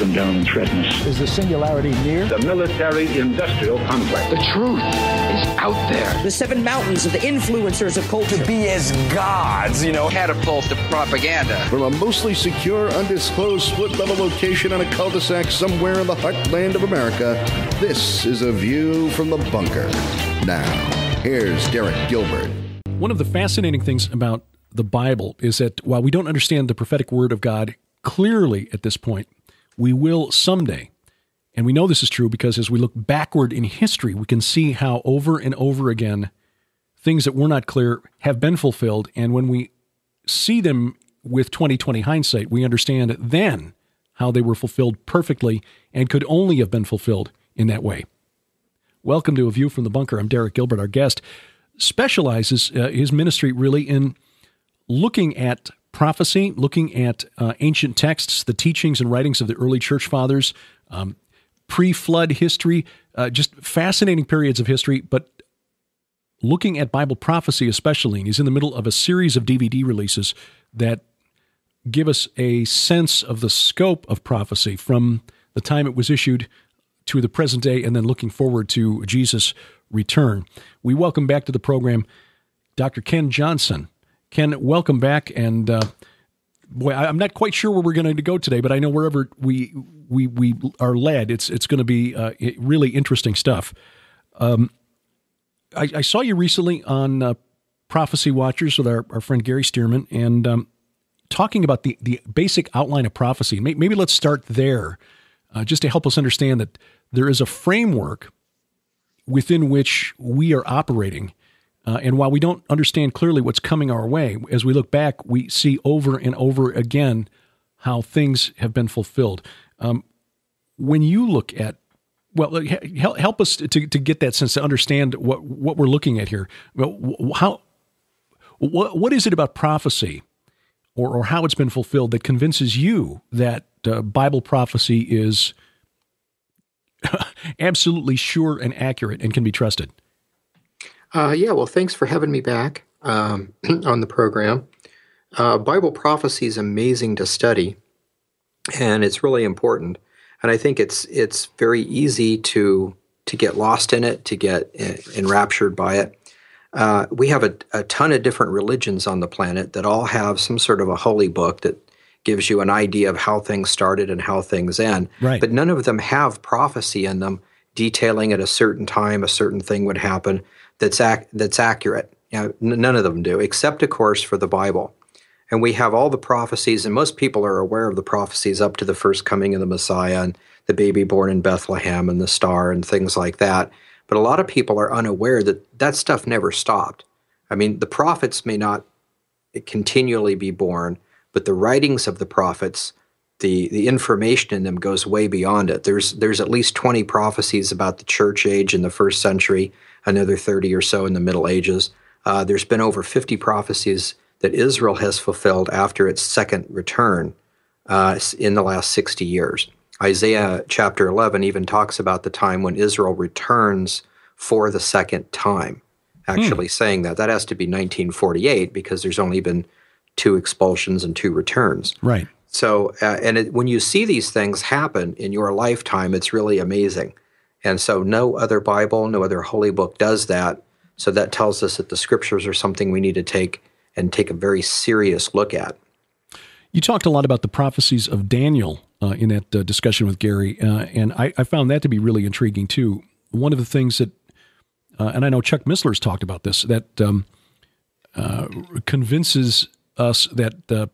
them down and threaten us. Is the singularity near? The military-industrial complex. The truth is out there. The seven mountains of the influencers of culture. To be as gods, catapult to propaganda. From a mostly secure, undisclosed split-level location on a cul-de-sac somewhere in the heartland of America, this is A View from the Bunker. Now, here's Derek Gilbert. One of the fascinating things about the Bible is that while we don't understand the prophetic word of God clearly at this point, we will someday. And we know this is true because as we look backward in history, we can see how over and over again, things that were not clear have been fulfilled. And when we see them with 20/20 hindsight, we understand then how they were fulfilled perfectly and could only have been fulfilled in that way. Welcome to A View from the Bunker. I'm Derek Gilbert. Our guest specializes his ministry really in looking at prophecy, looking at ancient texts, the teachings and writings of the early church fathers, pre-flood history, just fascinating periods of history, but looking at Bible prophecy especially. And he's in the middle of a series of DVD releases that give us a sense of the scope of prophecy from the time it was issued to the present day and then looking forward to Jesus' return. We welcome back to the program Dr. Ken Johnson. Ken, welcome back, and I'm not quite sure where we're going to go today, but I know wherever we are led, it's going to be really interesting stuff. I saw you recently on Prophecy Watchers with our friend Gary Stearman, and talking about the basic outline of prophecy. Maybe let's start there, just to help us understand that there is a framework within which we are operating. And while we don't understand clearly what's coming our way, as we look back, we see over and over again how things have been fulfilled. When you look at, help us to get that sense, to understand what we're looking at here. What is it about prophecy or how it's been fulfilled that convinces you that Bible prophecy is absolutely sure and accurate and can be trusted? Well, thanks for having me back on the program. Bible prophecy is amazing to study, and it's really important. And I think it's very easy to get lost in it, to get enraptured by it. We have a ton of different religions on the planet that all have some sort of a holy book that gives you an idea of how things started and how things end. Right. But none of them have prophecy in them, detailing at a certain time a certain thing would happen that's accurate. None of them do, except, of course, for the Bible. And we have all the prophecies, and most people are aware of the prophecies up to the first coming of the Messiah and the baby born in Bethlehem and the star and things like that. But a lot of people are unaware that that stuff never stopped. I mean, the prophets may not continually be born, but the writings of the prophets, the information in them goes way beyond it. There's at least 20 prophecies about the church age in the first century, another 30 or so in the Middle Ages. There's been over 50 prophecies that Israel has fulfilled after its second return in the last 60 years. Isaiah chapter 11 even talks about the time when Israel returns for the second time, actually saying that. That has to be 1948 because there's only been 2 expulsions and 2 returns. Right. So, when you see these things happen in your lifetime, it's really amazing. And so no other Bible, no other holy book does that. So that tells us that the scriptures are something we need to take a very serious look at. You talked a lot about the prophecies of Daniel in that discussion with Gary, and I found that to be really intriguing too. One of the things that, and I know Chuck Missler's talked about this, that convinces us that,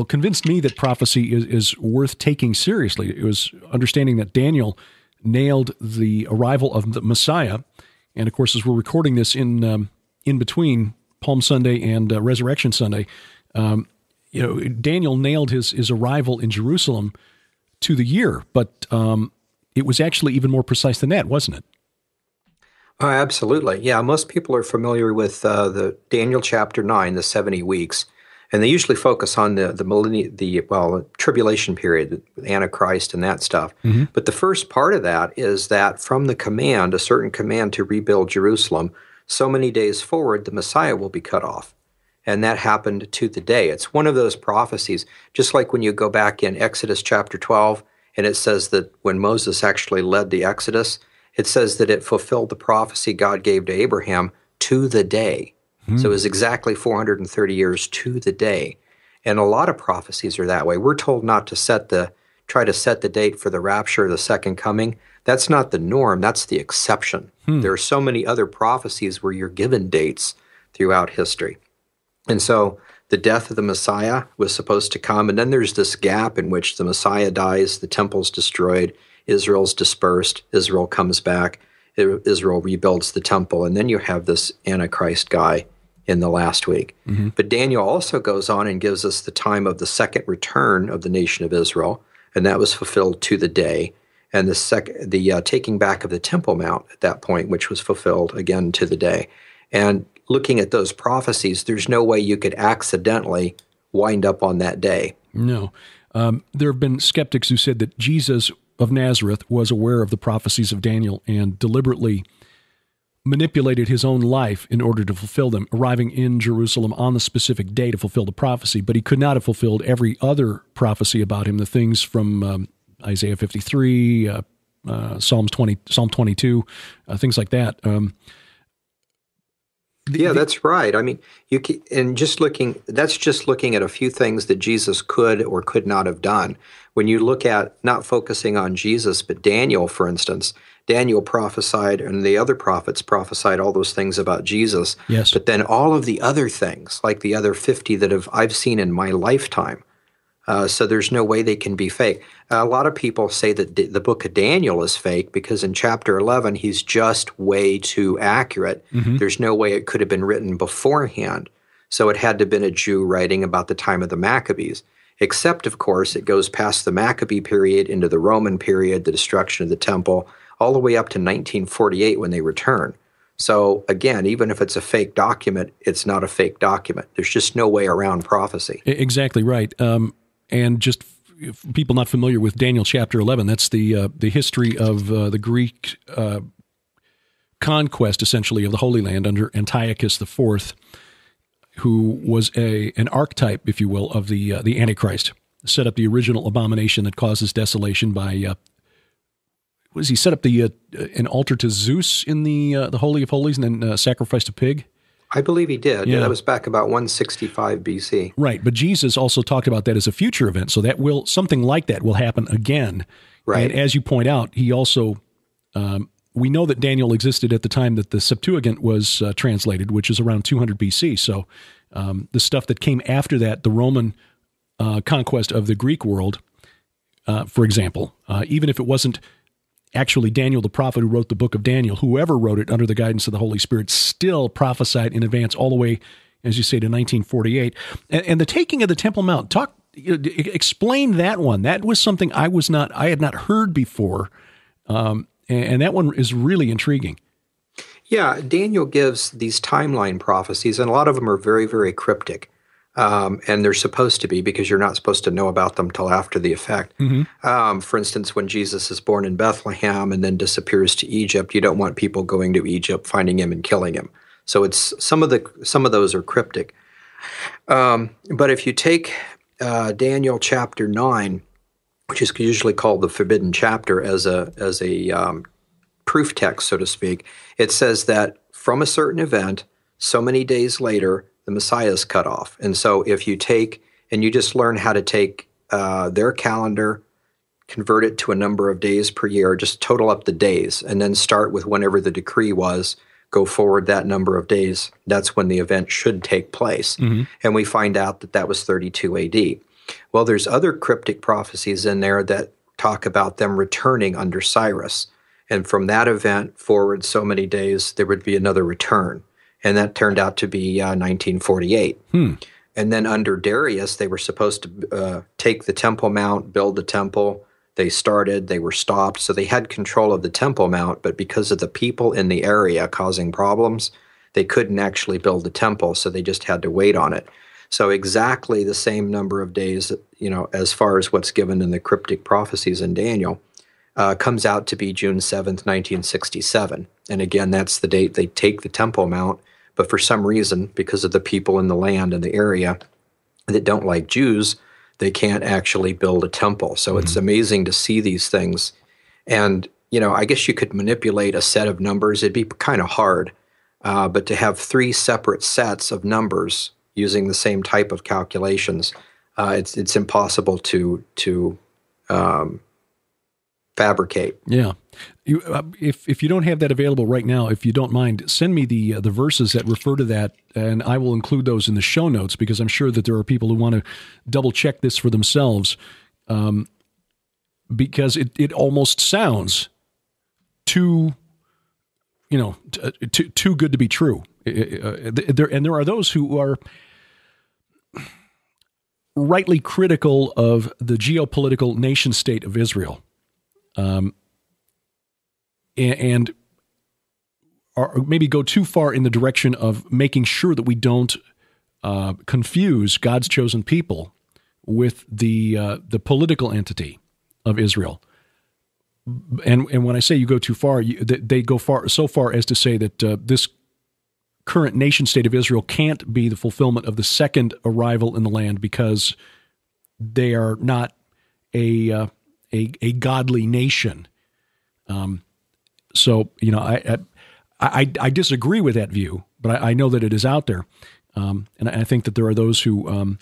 convinced me that prophecy is worth taking seriously. It was understanding that Daniel nailed the arrival of the Messiah, and of course, as we're recording this in between Palm Sunday and Resurrection Sunday, Daniel nailed his arrival in Jerusalem to the year, but it was actually even more precise than that, wasn't it? Oh, absolutely. Yeah, most people are familiar with the Daniel chapter 9, the 70 weeks, and they usually focus on the tribulation period, the Antichrist and that stuff. Mm-hmm. But the first part of that is that from the command, a certain command to rebuild Jerusalem, so many days forward, the Messiah will be cut off. And that happened to the day. It's one of those prophecies, just like when you go back in Exodus chapter 12 And it says that when Moses actually led the Exodus, it says that it fulfilled the prophecy God gave to Abraham to the day. So it was exactly 430 years to the day. And a lot of prophecies are that way. We're told not to try to set the date for the rapture or the second coming. That's not the norm. That's the exception. There are so many other prophecies where you're given dates throughout history. And so the death of the Messiah was supposed to come, and then there's this gap in which the Messiah dies, the temple's destroyed, Israel's dispersed, Israel comes back, Israel rebuilds the temple, and then you have this Antichrist guy in the last week. But Daniel also goes on and gives us the time of the second return of the nation of Israel, and that was fulfilled to the day, and the taking back of the Temple Mount at that point, which was fulfilled again to the day. And looking at those prophecies, there's no way you could accidentally wind up on that day. No. There have been skeptics who said that Jesus of Nazareth was aware of the prophecies of Daniel and deliberately manipulated his own life in order to fulfill them, arriving in Jerusalem on the specific day to fulfill the prophecy. But he could not have fulfilled every other prophecy about him, the things from Isaiah 53, Psalm 22, things like that. That's right. I mean, that's just looking at a few things that Jesus could or could not have done. When you look at not focusing on Jesus, but Daniel, for instance, Daniel prophesied and the other prophets prophesied all those things about Jesus. Yes. But then all of the other things, like the other 50 that I've seen in my lifetime, so there's no way they can be fake. A lot of people say that the book of Daniel is fake because in chapter 11, he's just way too accurate. There's no way it could have been written beforehand. So it had to have been a Jew writing about the time of the Maccabees. Except, of course, it goes past the Maccabee period into the Roman period, the destruction of the temple, all the way up to 1948 when they return. So again, even if it's a fake document, it's not a fake document. There's just no way around prophecy. Exactly right. And just people not familiar with Daniel chapter 11, that's the history of the Greek conquest, essentially, of the Holy Land under Antiochus IV, who was an archetype, if you will, of the Antichrist. Set up the original abomination that causes desolation by he set up an altar to Zeus in the Holy of Holies and then sacrificed a pig? I believe he did. Yeah, that was back about 165 BC. Right, but Jesus also talked about that as a future event, so that something like that will happen again. Right. And as you point out, he also, we know that Daniel existed at the time that the Septuagint was translated, which is around 200 BC. So the stuff that came after that, the Roman conquest of the Greek world, for example, even if it wasn't actually Daniel the prophet who wrote the book of Daniel, whoever wrote it under the guidance of the Holy Spirit still prophesied in advance all the way, as you say, to 1948. And the taking of the Temple Mount, explain that one. That was something I had not heard before, and that one is really intriguing. Yeah, Daniel gives these timeline prophecies, and a lot of them are very, very cryptic. And they're supposed to be because you're not supposed to know about them till after the effect. For instance, when Jesus is born in Bethlehem and then disappears to Egypt, you don't want people going to Egypt, finding him and killing him. So it's some of those are cryptic. But if you take Daniel chapter 9, which is usually called the forbidden chapter, as a proof text, so to speak, it says that from a certain event, so many days later, the Messiah is cut off. And so if you take, and you just learn how to take their calendar, convert it to a number of days per year, just total up the days, and then start with whenever the decree was, go forward that number of days, that's when the event should take place. And we find out that was 32 AD. Well, there's other cryptic prophecies in there that talk about them returning under Cyrus. And from that event forward so many days, there would be another return. And that turned out to be 1948. And then under Darius, they were supposed to take the Temple Mount, build the temple. They were stopped. So they had control of the Temple Mount, but because of the people in the area causing problems, they couldn't actually build the temple, so they just had to wait on it. So exactly the same number of days, as far as what's given in the cryptic prophecies in Daniel, comes out to be June 7th, 1967. And again, that's the date they take the Temple Mount. But for some reason, because of the people in the land and the area that don't like Jews, they can't actually build a temple. So it's amazing to see these things. And, I guess you could manipulate a set of numbers. It'd be kind of hard. But to have three separate sets of numbers using the same type of calculations, it's impossible to fabricate. Yeah. If you don't have that available right now, if you don't mind, send me the verses that refer to that, and I will include those in the show notes, because I'm sure that there are people who want to double check this for themselves, because it almost sounds too good to be true. There are those who are rightly critical of the geopolitical nation state of Israel. And maybe go too far in the direction of making sure that we don't confuse God's chosen people with the political entity of Israel. And when I say you go too far, they go so far as to say that this current nation state of Israel can't be the fulfillment of the second arrival in the land, because they are not a godly nation. So, I disagree with that view, but I know that it is out there. And I think that there are those who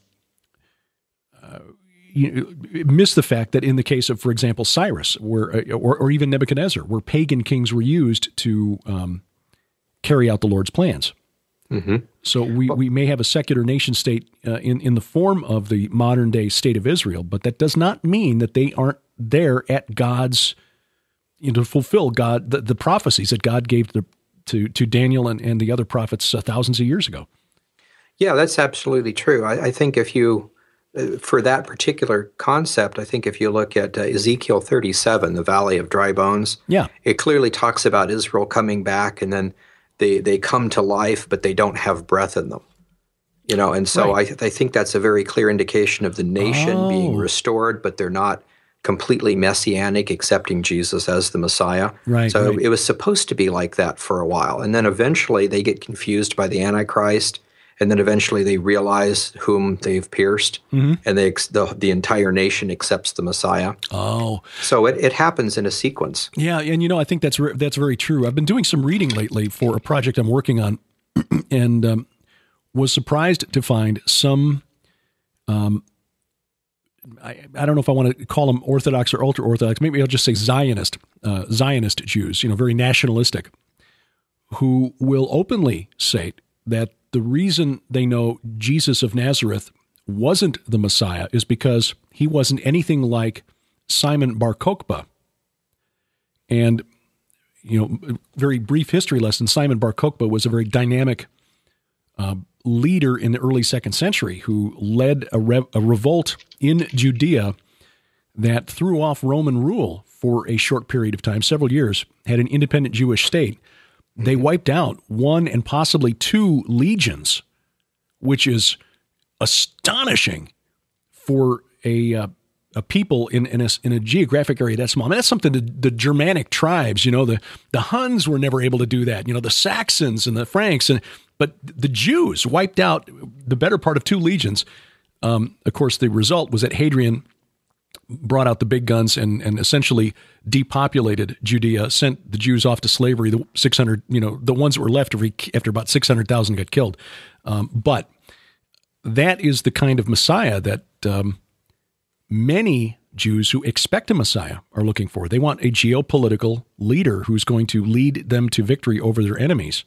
miss the fact that in the case of, for example, Cyrus, or even Nebuchadnezzar, where pagan kings were used to carry out the Lord's plans. Mm-hmm. So we may have a secular nation state in the form of the modern day state of Israel, but that does not mean that they aren't there at God's, to fulfill the prophecies that God gave to Daniel and the other prophets thousands of years ago. Yeah, that's absolutely true. I think if you, for that particular concept, I think if you look at Ezekiel 37, the Valley of Dry Bones, it clearly talks about Israel coming back, and then they come to life, but they don't have breath in them. And so right. I think that's a very clear indication of the nation being restored, but they're not completely messianic, accepting Jesus as the Messiah. Right, so right. It was supposed to be like that for a while. And then eventually they get confused by the Antichrist, and then eventually they realize whom they've pierced, and the entire nation accepts the Messiah. Oh. So it happens in a sequence. Yeah, and I think that's very true. I've been doing some reading lately for a project I'm working on, and was surprised to find some I don't know if I want to call them Orthodox or ultra-Orthodox. Maybe I'll just say Zionist Jews, very nationalistic, who will openly say that the reason they know Jesus of Nazareth wasn't the Messiah is because he wasn't anything like Simon Bar Kokhba. And, very brief history lesson, Simon Bar Kokhba was a very dynamic leader in the early 2nd century who led a revolt in Judea that threw off Roman rule for a short period of time, several years, had an independent Jewish state. They wiped out 1 and possibly 2 legions, which is astonishing for a people in a geographic area that small. I mean, that's something the Germanic tribes, the Huns were never able to do that. The Saxons and the Franks, but the Jews wiped out the better part of 2 legions. Of course, the result was that Hadrian brought out the big guns and essentially depopulated Judea, sent the Jews off to slavery. The 600, the ones that were left after about 600,000 got killed. But that is the kind of Messiah that many Jews who expect a Messiah are looking for. They want a geopolitical leader who's going to lead them to victory over their enemies.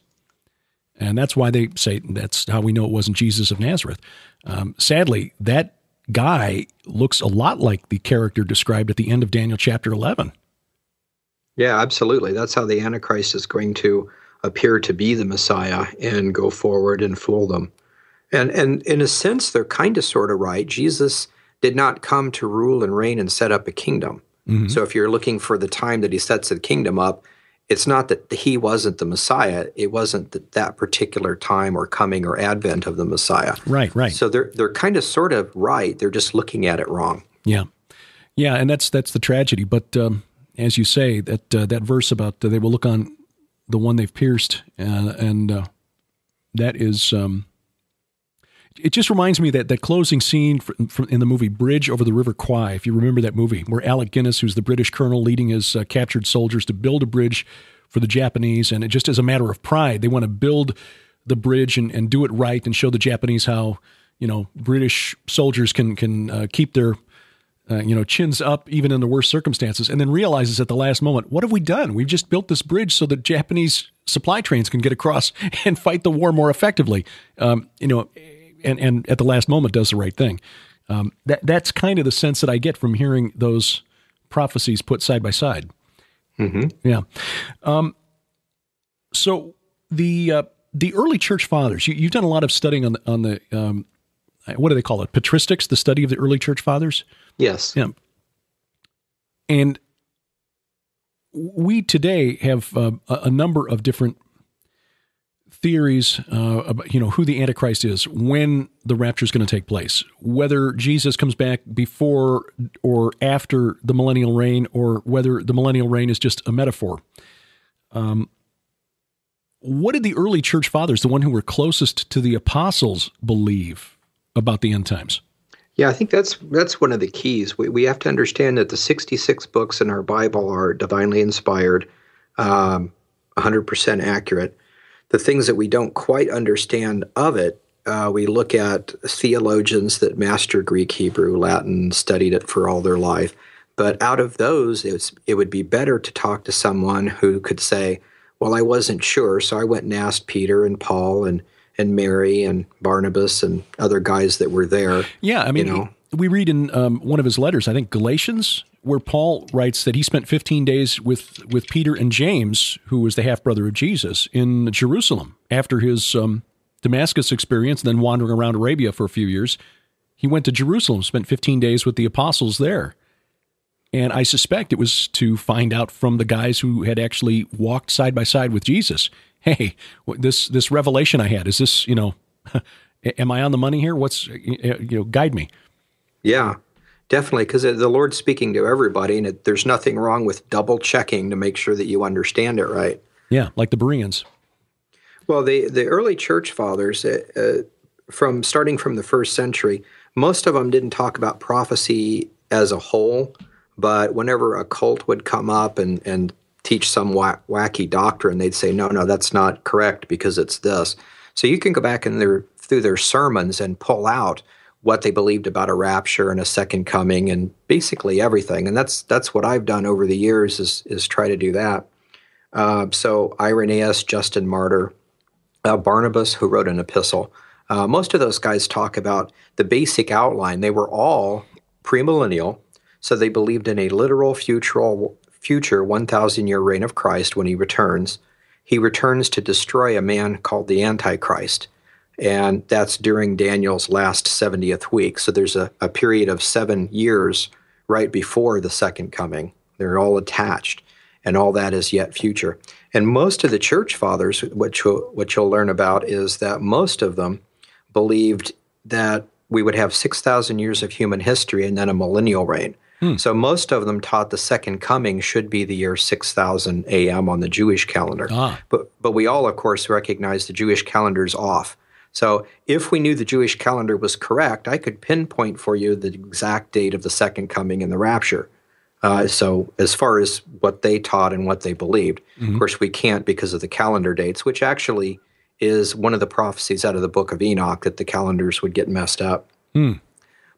And that's why they say that's how we know it wasn't Jesus of Nazareth. Sadly, that guy looks a lot like the character described at the end of Daniel chapter 11. Yeah, absolutely. That's how the Antichrist is going to appear to be the Messiah and go forward and fool them. And in a sense, they're kind of sort of right. Jesus did not come to rule and reign and set up a kingdom. Mm-hmm. So if you're looking for the time that he sets the kingdom up, it's not that he wasn't the Messiah. It wasn't that particular time or coming or advent of the Messiah. Right. So they're kind of sort of right. They're just looking at it wrong. Yeah, and that's the tragedy. But as you say, that verse about they will look on the one they've pierced, and that is It just reminds me that closing scene in the movie Bridge Over the River Kwai, if you remember that movie, where Alec Guinness, who's the British colonel leading his captured soldiers to build a bridge for the Japanese, and it just as a matter of pride, they want to build the bridge and do it right and show the Japanese how, British soldiers can keep their chins up even in the worst circumstances, and then realizes at the last moment, what have we done? We've just built this bridge so that Japanese supply trains can get across and fight the war more effectively. And at the last moment does the right thing. That's kind of the sense that I get from hearing those prophecies put side by side. Mm-hmm. Yeah. So the early church fathers, you've done a lot of studying on the what do they call it? Patristics, the study of the early church fathers? Yes. Yeah. And we today have a number of different theories about who the Antichrist is, when the rapture is going to take place, whether Jesus comes back before or after the millennial reign, or whether the millennial reign is just a metaphor. What did the early church fathers, the one who were closest to the apostles, believe about the end times? Yeah, I think that's one of the keys. We have to understand that the 66 books in our Bible are divinely inspired, 100% accurate. The things that we don't quite understand of it, we look at theologians that master Greek, Hebrew, Latin, studied it for all their life. But out of those, it would be better to talk to someone who could say, well, I wasn't sure, so I went and asked Peter and Paul and Mary and Barnabas and other guys that were there. Yeah, I mean, we read in one of his letters, I think Galatians, where Paul writes that he spent 15 days with Peter and James, who was the half-brother of Jesus, in Jerusalem. After his Damascus experience, and then wandering around Arabia for a few years, he went to Jerusalem, spent 15 days with the apostles there. And I suspect it was to find out from the guys who had actually walked side by side with Jesus, hey, this revelation I had, is this, am I on the money here? What's, guide me. Yeah, definitely, because the Lord's speaking to everybody, and there's nothing wrong with double checking to make sure that you understand it right. Yeah, like the Bereans. Well, the early church fathers, starting from the first century, most of them didn't talk about prophecy as a whole, but whenever a cult would come up and teach some wacky doctrine, they'd say, no, that's not correct because it's this. So you can go back through their sermons and pull out what they believed about a rapture and a second coming and basically everything. And that's what I've done over the years is try to do that. So Irenaeus, Justin Martyr, Barnabas, who wrote an epistle, most of those guys talk about the basic outline. They were all premillennial, so they believed in a literal future 1,000-year reign of Christ when he returns. He returns to destroy a man called the Antichrist, and that's during Daniel's last 70th week. So there's a period of 7 years right before the second coming. They're all attached, and all that is yet future. And most of the church fathers, what you'll learn about is that most of them believed that we would have 6,000 years of human history and then a millennial reign. So most of them taught the second coming should be the year 6000 AM on the Jewish calendar. But we all, of course, recognize the Jewish calendar's off. So if we knew the Jewish calendar was correct, I could pinpoint for you the exact date of the second coming and the rapture. So as far as what they taught and what they believed, of course, we can't because of the calendar dates, which actually is one of the prophecies out of the book of Enoch, that the calendars would get messed up.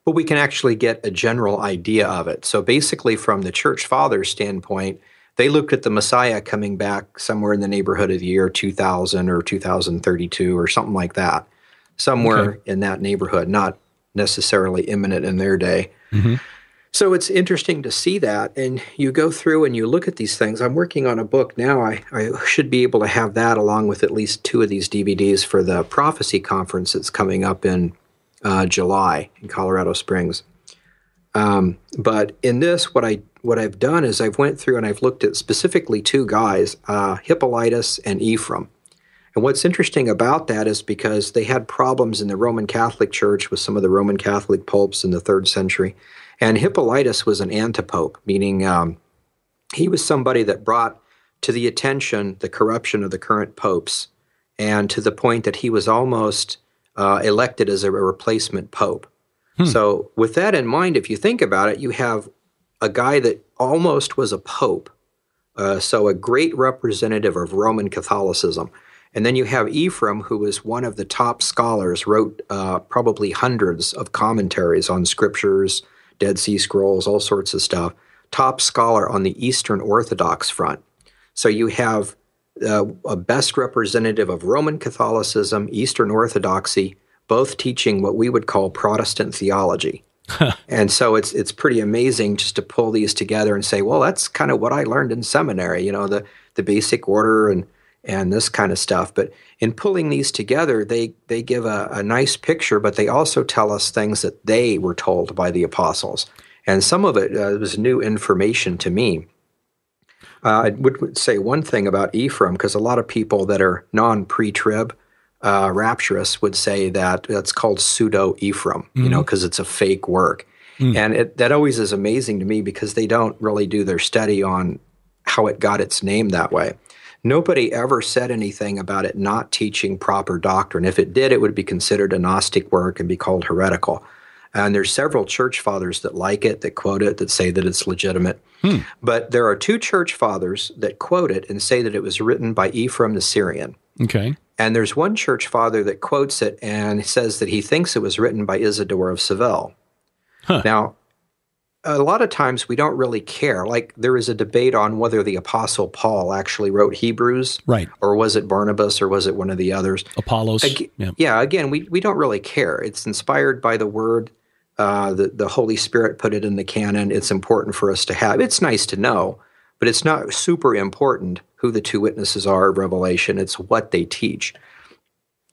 But we can actually get a general idea of it. So basically, from the church fathers' standpoint, they looked at the Messiah coming back somewhere in the neighborhood of the year 2000 or 2032 or something like that, somewhere in that neighborhood, not necessarily imminent in their day. So it's interesting to see that, and you go through and you look at these things. I'm working on a book now. I should be able to have that along with at least 2 of these DVDs for the prophecy conference that's coming up in July in Colorado Springs. But in this, what I've done is I've went through and I've looked at specifically 2 guys, Hippolytus and Ephraim. And what's interesting about that is because they had problems in the Roman Catholic Church with some of the Roman Catholic popes in the 3rd century. And Hippolytus was an antipope, meaning he was somebody that brought to the attention the corruption of the current popes, and to the point that he was almost elected as a replacement pope. So with that in mind, if you think about it, you have a guy that almost was a pope, so a great representative of Roman Catholicism. And then you have Ephraim, who was one of the top scholars, wrote probably hundreds of commentaries on scriptures, Dead Sea Scrolls, all sorts of stuff. Top scholar on the Eastern Orthodox front. So you have a best representative of Roman Catholicism, Eastern Orthodoxy, both teaching what we would call Protestant theology. And so it's pretty amazing just to pull these together and say, well, that's kind of what I learned in seminary, the basic order and this kind of stuff. But in pulling these together, they give a nice picture, but they also tell us things that they were told by the apostles. And some of it was new information to me. I would say one thing about Ephraim, because a lot of people that are non-pre-trib rapturous would say that that's called pseudo-Ephraim, because it's a fake work. And that always is amazing to me because they don't really do their study on how it got its name that way. Nobody ever said anything about it not teaching proper doctrine. If it did, it would be considered a Gnostic work and be called heretical. And there's several church fathers that like it, that quote it, that say that it's legitimate. But there are two church fathers that quote it and say that it was written by Ephraim the Syrian. Okay. And there's one church father that quotes it and says that he thinks it was written by Isidore of Seville. Now, a lot of times we don't really care. Like there is a debate on whether the Apostle Paul actually wrote Hebrews, right? Or was it Barnabas, or was it one of the others? Apollos. Again, we don't really care. It's inspired by the Word. The Holy Spirit put it in the canon. It's important for us to have. It's nice to know, but it's not super important who the two witnesses are of Revelation. It's what they teach.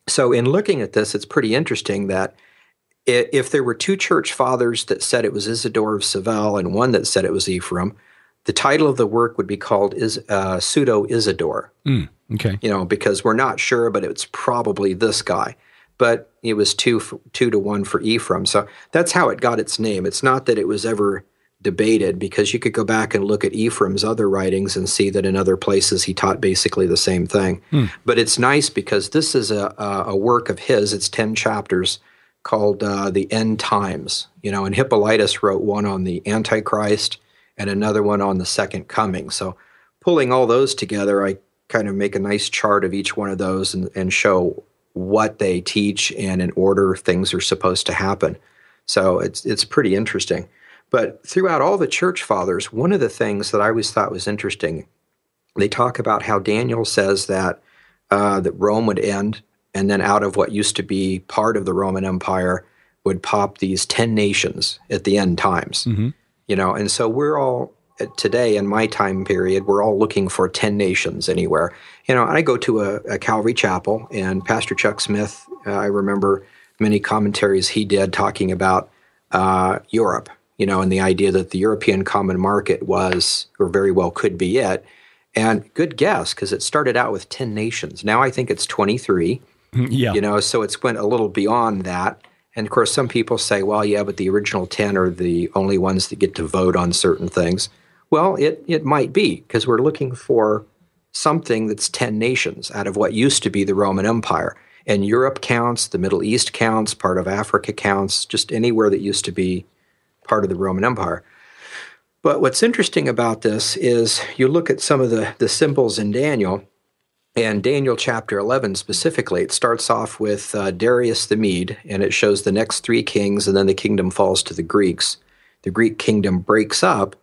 So in looking at this, it's pretty interesting that if there were two church fathers that said it was Isidore of Seville and one that said it was Ephraim, the title of the work would be called Pseudo-Isidore. Okay. Because we're not sure, but it's probably this guy. But it was 2 to 1 for Ephraim. So that's how it got its name. It's not that it was ever debated, because you could go back and look at Ephraim's other writings and see that in other places he taught basically the same thing. But it's nice because this is a work of his. It's 10 chapters called The End Times. And Hippolytus wrote one on the Antichrist and another one on the Second Coming. So pulling all those together, I kind of make a nice chart of each one of those and show what they teach and in order things are supposed to happen. So it's pretty interesting. But throughout all the church fathers, one of the things that I always thought was interesting, they talk about how Daniel says that Rome would end, and then out of what used to be part of the Roman Empire would pop these 10 nations at the end times. And so we're all, today in my time period, we're all looking for 10 nations anywhere. I go to a Calvary chapel, and Pastor Chuck Smith, I remember many commentaries he did talking about Europe, and the idea that the European common market was, or very well could be it. And good guess, because it started out with 10 nations. Now I think it's 23. So it's went a little beyond that. And of course, some people say, well, yeah, but the original 10 are the only ones that get to vote on certain things. Well, it might be, because we're looking for something that's 10 nations out of what used to be the Roman Empire. And Europe counts, the Middle East counts, part of Africa counts, just anywhere that used to be part of the Roman Empire. But what's interesting about this is you look at some of the symbols in Daniel, and Daniel chapter 11 specifically, it starts off with Darius the Mede, and it shows the next 3 kings, and then the kingdom falls to the Greeks. The Greek kingdom breaks up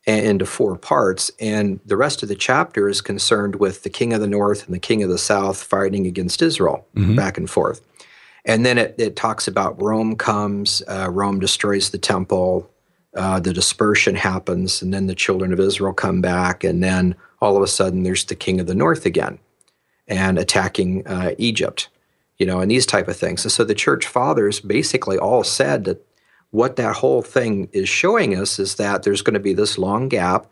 into 4 parts, and the rest of the chapter is concerned with the king of the north and the king of the south fighting against Israel, back and forth. And then it talks about Rome comes, Rome destroys the temple, the dispersion happens, and then the children of Israel come back, and then all of a sudden there's the king of the north again and attacking Egypt, and these type of things. And so the church fathers basically all said that what that whole thing is showing us is that there's going to be this long gap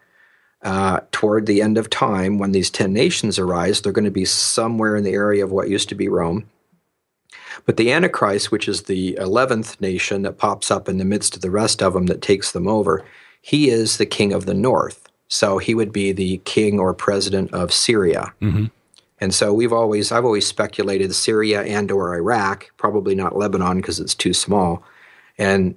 toward the end of time when these 10 nations arise. They're going to be somewhere in the area of what used to be Rome. But the Antichrist, which is the 11th nation that pops up in the midst of the rest of them that takes them over, he is the king of the north. So he would be the king or president of Syria. And so I've always speculated Syria and or Iraq, probably not Lebanon because it's too small. And,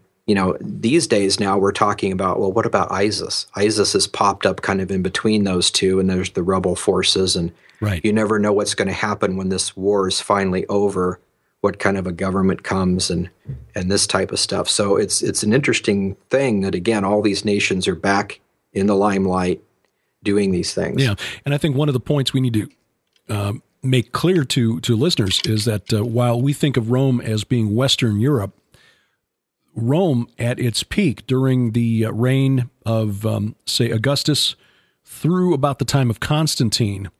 these days now we're talking about, well, what about ISIS? ISIS has popped up kind of in between those two, and there's the rebel forces, and you never know what's going to happen when this war is finally over, what kind of a government comes and this type of stuff. So it's an interesting thing that, again, all these nations are back in the limelight doing these things. Yeah, and I think one of the points we need to make clear to listeners is that while we think of Rome as being Western Europe, Rome at its peak during the reign of, say, Augustus through about the time of Constantine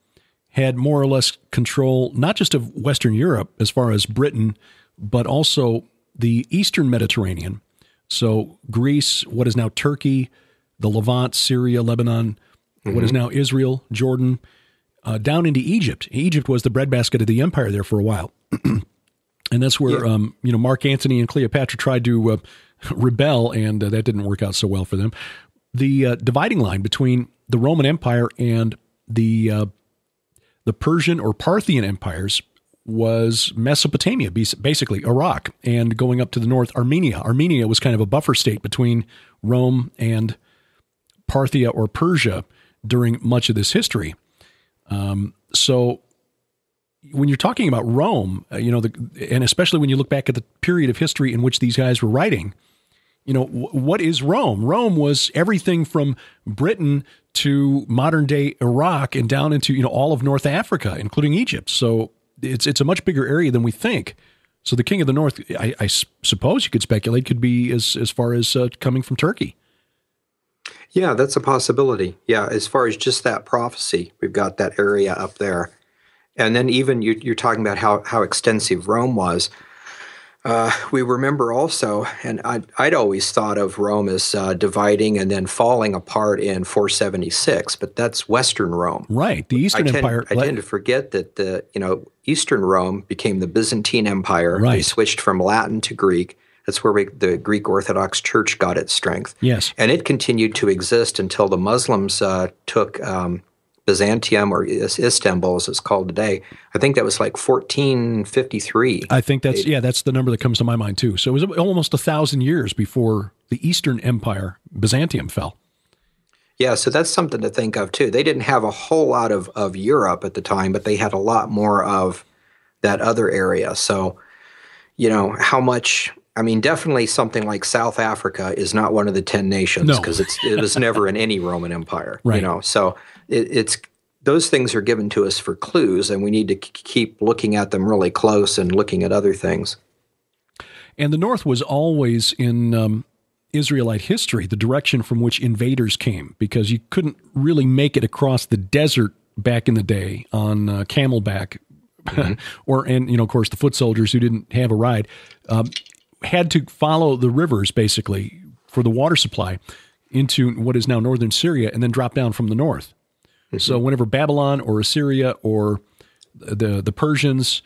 had more or less control not just of Western Europe as far as Britain, but also the Eastern Mediterranean. So Greece, what is now Turkey, the Levant, Syria, Lebanon, what is now Israel, Jordan, down into Egypt. Egypt was the breadbasket of the empire there for a while. And that's where, Mark Antony and Cleopatra tried to rebel, and that didn't work out so well for them. The dividing line between the Roman Empire and the Persian or Parthian empires was Mesopotamia, basically Iraq, and going up to the north, Armenia. Armenia was kind of a buffer state between Rome and Parthia or Persia during much of this history. So when you're talking about Rome, and especially when you look back at the period of history in which these guys were writing, what is Rome? Rome was everything from Britain to modern day Iraq and down into, all of North Africa, including Egypt. So it's a much bigger area than we think. So the king of the north, I suppose you could speculate, could be as far as coming from Turkey. Yeah, that's a possibility. Yeah, as far as just that prophecy, we've got that area up there. And then even you're talking about how extensive Rome was. We remember also, and I'd always thought of Rome as dividing and then falling apart in 476, but that's Western Rome. Right, the Eastern Empire. I tend to forget that the Eastern Rome became the Byzantine Empire. Right. They switched from Latin to Greek. That's where the Greek Orthodox Church got its strength. Yes. And it continued to exist until the Muslims took Byzantium, or Istanbul as it's called today. I think that was like 1453. I think that's the number that comes to my mind too. So it was almost 1,000 years before the Eastern Empire, Byzantium, fell. Yeah, so that's something to think of too. They didn't have a whole lot of Europe at the time, but they had a lot more of that other area. So, how much... definitely something like South Africa is not one of the 10 nations because it was never in any Roman Empire. Right. So it's those things are given to us for clues, and we need to keep looking at them really close and looking at other things. And the north was always in Israelite history the direction from which invaders came, because you couldn't really make it across the desert back in the day on camelback, and of course the foot soldiers who didn't have a ride. Had to follow the rivers basically for the water supply into what is now northern Syria and then drop down from the north. Mm-hmm. So whenever Babylon or Assyria or the Persians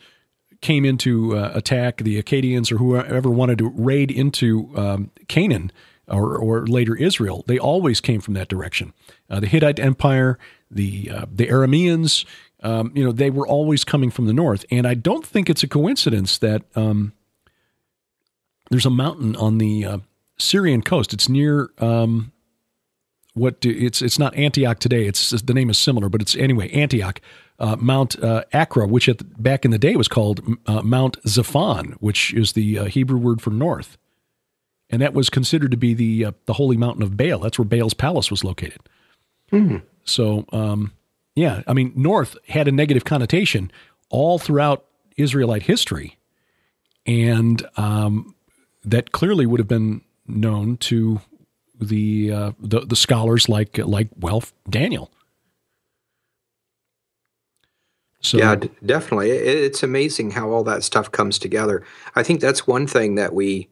came into attack, the Akkadians or whoever wanted to raid into Canaan or later Israel, they always came from that direction. The Hittite Empire, the Arameans, they were always coming from the north. And I don't think it's a coincidence that there's a mountain on the Syrian coast. It's near it's not Antioch today. The name is similar, but it's anyway Antioch. Mount Acra, which back in the day was called Mount Zaphon, which is the Hebrew word for north, and that was considered to be the holy mountain of Baal. That's where Baal's palace was located. Mm-hmm. So north had a negative connotation all throughout Israelite history, and that clearly would have been known to the scholars like Daniel. So, yeah, definitely. It's amazing how all that stuff comes together. I think that's one thing that we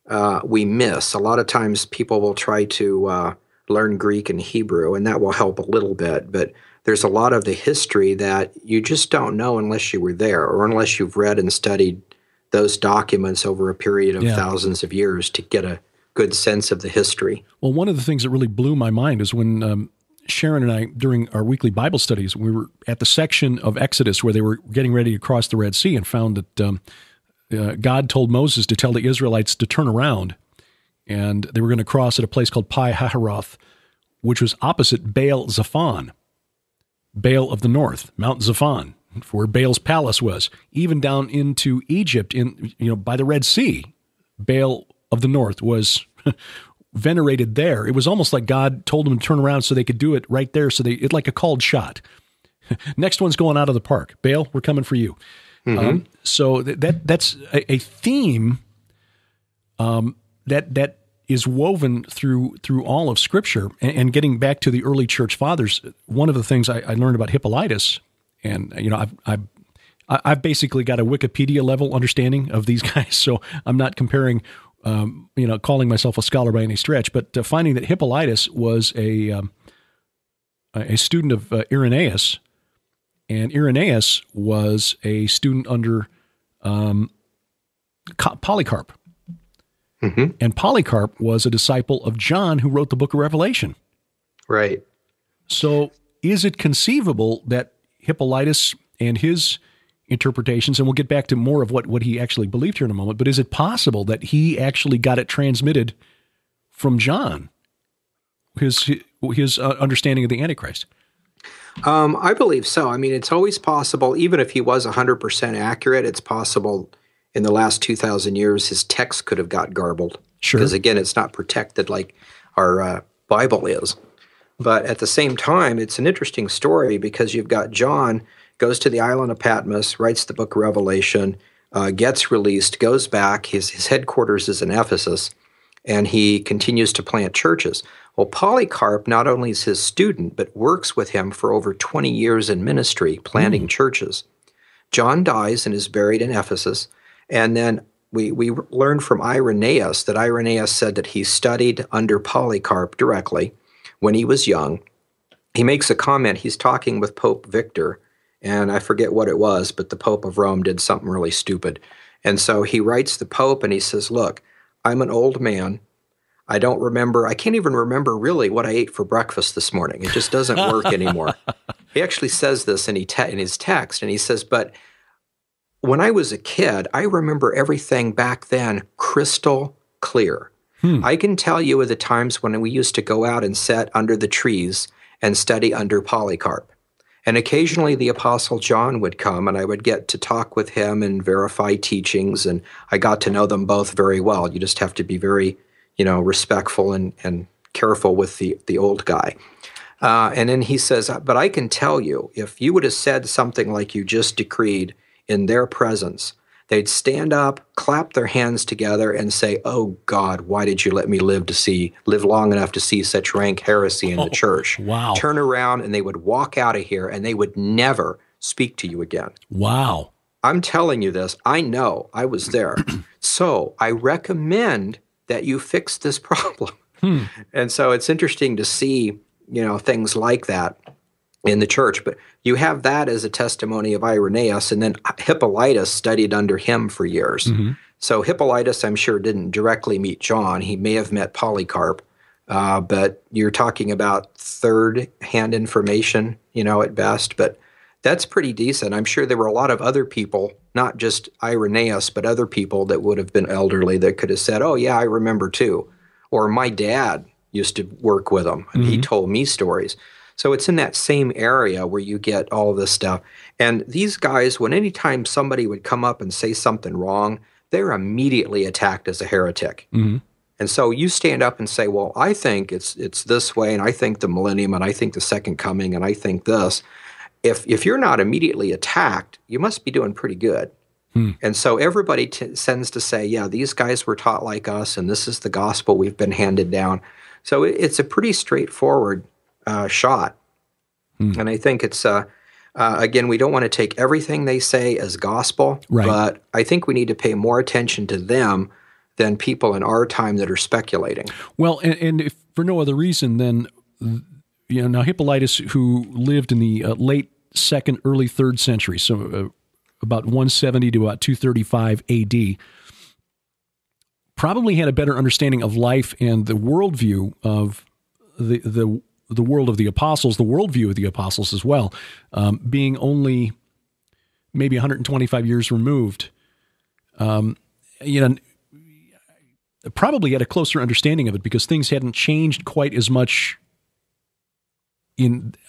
miss. A lot of times people will try to learn Greek and Hebrew, and that will help a little bit. But there's a lot of the history that you just don't know unless you were there or unless you've read and studied those documents over a period of thousands of years to get a good sense of the history. Well, one of the things that really blew my mind is when Sharon and I, during our weekly Bible studies, we were at the section of Exodus where they were getting ready to cross the Red Sea and found that God told Moses to tell the Israelites to turn around, and they were going to cross at a place called Pi Hahiroth, which was opposite Baal Zephon, Baal of the north, Mount Zephon, where Baal's palace was, even down into Egypt, by the Red Sea. Baal of the north was venerated there. It was almost like God told them to turn around so they could do it right there. So it's like a called shot. Next one's going out of the park. Baal, we're coming for you. Mm-hmm. So that's a theme that is woven through all of Scripture. And getting back to the early church fathers, one of the things I learned about Hippolytus, and I've basically got a Wikipedia level understanding of these guys, so I'm not comparing, calling myself a scholar by any stretch, but finding that Hippolytus was a student of Irenaeus, and Irenaeus was a student under Polycarp. Mm-hmm. And Polycarp was a disciple of John, who wrote the book of Revelation. Right. So is it conceivable that Hippolytus and his interpretations, and we'll get back to more of what he actually believed here in a moment, but is it possible that he actually got it transmitted from John, his understanding of the Antichrist? I believe so. I mean, it's always possible, even if he was 100% accurate, it's possible in the last 2,000 years his text could have got garbled. Sure. Because again, it's not protected like our Bible is. But at the same time, it's an interesting story because you've got John goes to the island of Patmos, writes the book of Revelation, gets released, goes back. His headquarters is in Ephesus, and he continues to plant churches. Well, Polycarp not only is his student, but works with him for over 20 years in ministry, planting churches. John dies and is buried in Ephesus, and then we learn from Irenaeus that Irenaeus said that he studied under Polycarp directly when he was young. He makes a comment. He's talking with Pope Victor, and I forget what it was, but the Pope of Rome did something really stupid. And so he writes the Pope and he says, look, I'm an old man. I can't even remember really what I ate for breakfast this morning. It just doesn't work anymore. He actually says this in his text, and he says, but when I was a kid, I remember everything back then crystal clear. I can tell you of the times when we used to go out and sit under the trees and study under Polycarp. And occasionally the Apostle John would come, and I would get to talk with him and verify teachings, and I got to know them both very well. You just have to be very, respectful and careful with the old guy. And then he says, but I can tell you, if you would have said something like you just decreed in their presence, they'd stand up, clap their hands together, and say, oh, God, why did you let me live long enough to see such rank heresy in the church? Wow. Turn around, and they would walk out of here, and they would never speak to you again. Wow. I'm telling you this. I know. I was there. So I recommend that you fix this problem. And so it's interesting to see, things like that in the church. But you have that as a testimony of Irenaeus, and then Hippolytus studied under him for years. Mm-hmm. So Hippolytus, I'm sure, didn't directly meet John. He may have met Polycarp, but you're talking about third-hand information, at best. But that's pretty decent. I'm sure there were a lot of other people, not just Irenaeus, but other people that would have been elderly that could have said, oh, yeah, I remember too. Or my dad used to work with him, and he told me stories. So it's in that same area where you get all this stuff. And these guys, anytime somebody would come up and say something wrong, they're immediately attacked as a heretic. Mm-hmm. And so you stand up and say, well, I think it's this way, and I think the millennium, and I think the second coming, and I think this. If you're not immediately attacked, you must be doing pretty good. And so everybody tends to say, yeah, these guys were taught like us, and this is the gospel we've been handed down. So it's a pretty straightforward shot. And I think it's, again, we don't want to take everything they say as gospel, right. But I think we need to pay more attention to them than people in our time that are speculating. Well, and if for no other reason than, now Hippolytus, who lived in the late 2nd, early 3rd century, so about 170 to about 235 AD, probably had a better understanding of life and the worldview of the the world of the apostles, the worldview of the apostles as well, being only maybe 125 years removed, probably had a closer understanding of it because things hadn't changed quite as much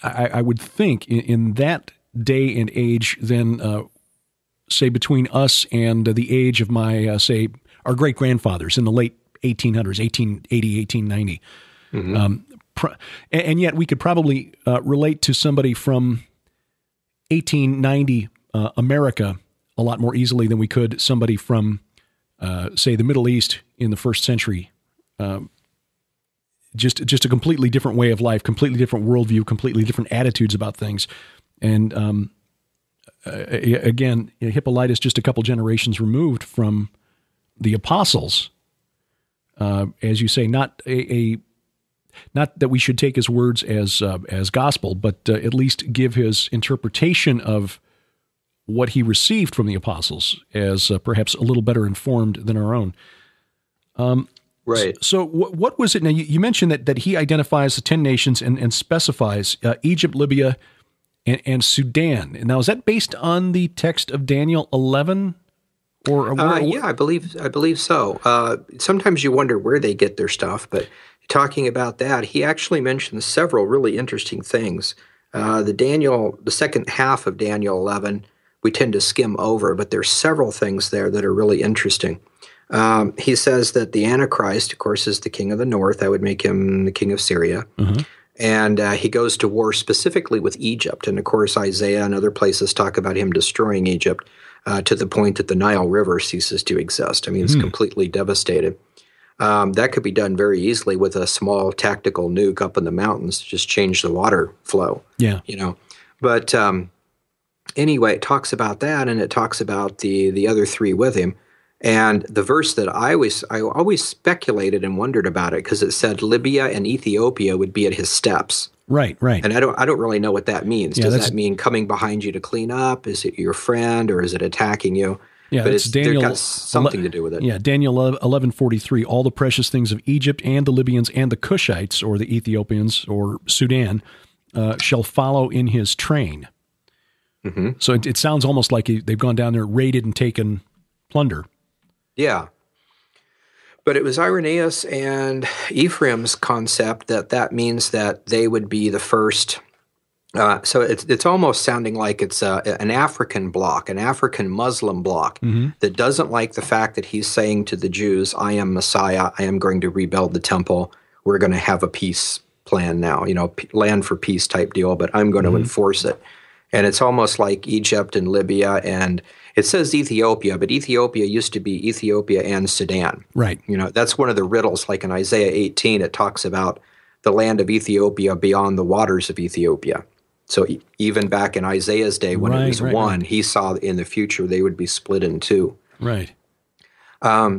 I would think, in that day and age than, say, between us and the age of my, say, our great-grandfathers in the late 1800s, 1880, 1890. And yet we could probably relate to somebody from 1890 America a lot more easily than we could somebody from, say, the Middle East in the first century. Just a completely different way of life, completely different worldview, completely different attitudes about things. And again, Hippolytus just a couple generations removed from the apostles. As you say, not that we should take his words as gospel, but at least give his interpretation of what he received from the apostles as perhaps a little better informed than our own. Right. So what was it? Now, you mentioned that he identifies the 10 nations and specifies Egypt, Libya, and Sudan. Now, is that based on the text of Daniel 11? Yeah, I believe so. Sometimes you wonder where they get their stuff, but talking about that, he actually mentions several really interesting things. The second half of Daniel 11, we tend to skim over, but there's several things there that are really interesting. He says that the Antichrist, of course, is the king of the north. I would make him the king of Syria. Mm-hmm. And he goes to war specifically with Egypt. And, of course, Isaiah and other places talk about him destroying Egypt to the point that the Nile River ceases to exist. I mean, it's completely devastated. That could be done very easily with a small tactical nuke up in the mountains to just change the water flow. Yeah. But anyway, it talks about that, and it talks about the other three with him. And the verse that I always speculated and wondered about it because it said Libya and Ethiopia would be at his steps. Right. And I don't really know what that means. Does that mean coming behind you to clean up? Is it your friend or is it attacking you? Yeah, but it's Daniel. Got something to do with it. Yeah, Daniel 11:43. All the precious things of Egypt and the Libyans and the Cushites or the Ethiopians or Sudan shall follow in his train. Mm-hmm. So it sounds almost like they've gone down there, raided, and taken plunder. Yeah. But it was Irenaeus and Ephraim's concept that means that they would be the first. So it's almost sounding like it's an African bloc, an African Muslim bloc that doesn't like the fact that he's saying to the Jews, I am Messiah, I am going to rebuild the temple, we're going to have a peace plan now, land for peace type deal, but I'm going to enforce it. And it's almost like Egypt and Libya, and it says Ethiopia, but Ethiopia used to be Ethiopia and Sudan. Right. That's one of the riddles, like in Isaiah 18, it talks about the land of Ethiopia beyond the waters of Ethiopia. So even back in Isaiah's day, when it was one, he saw in the future they would be split in two. Right.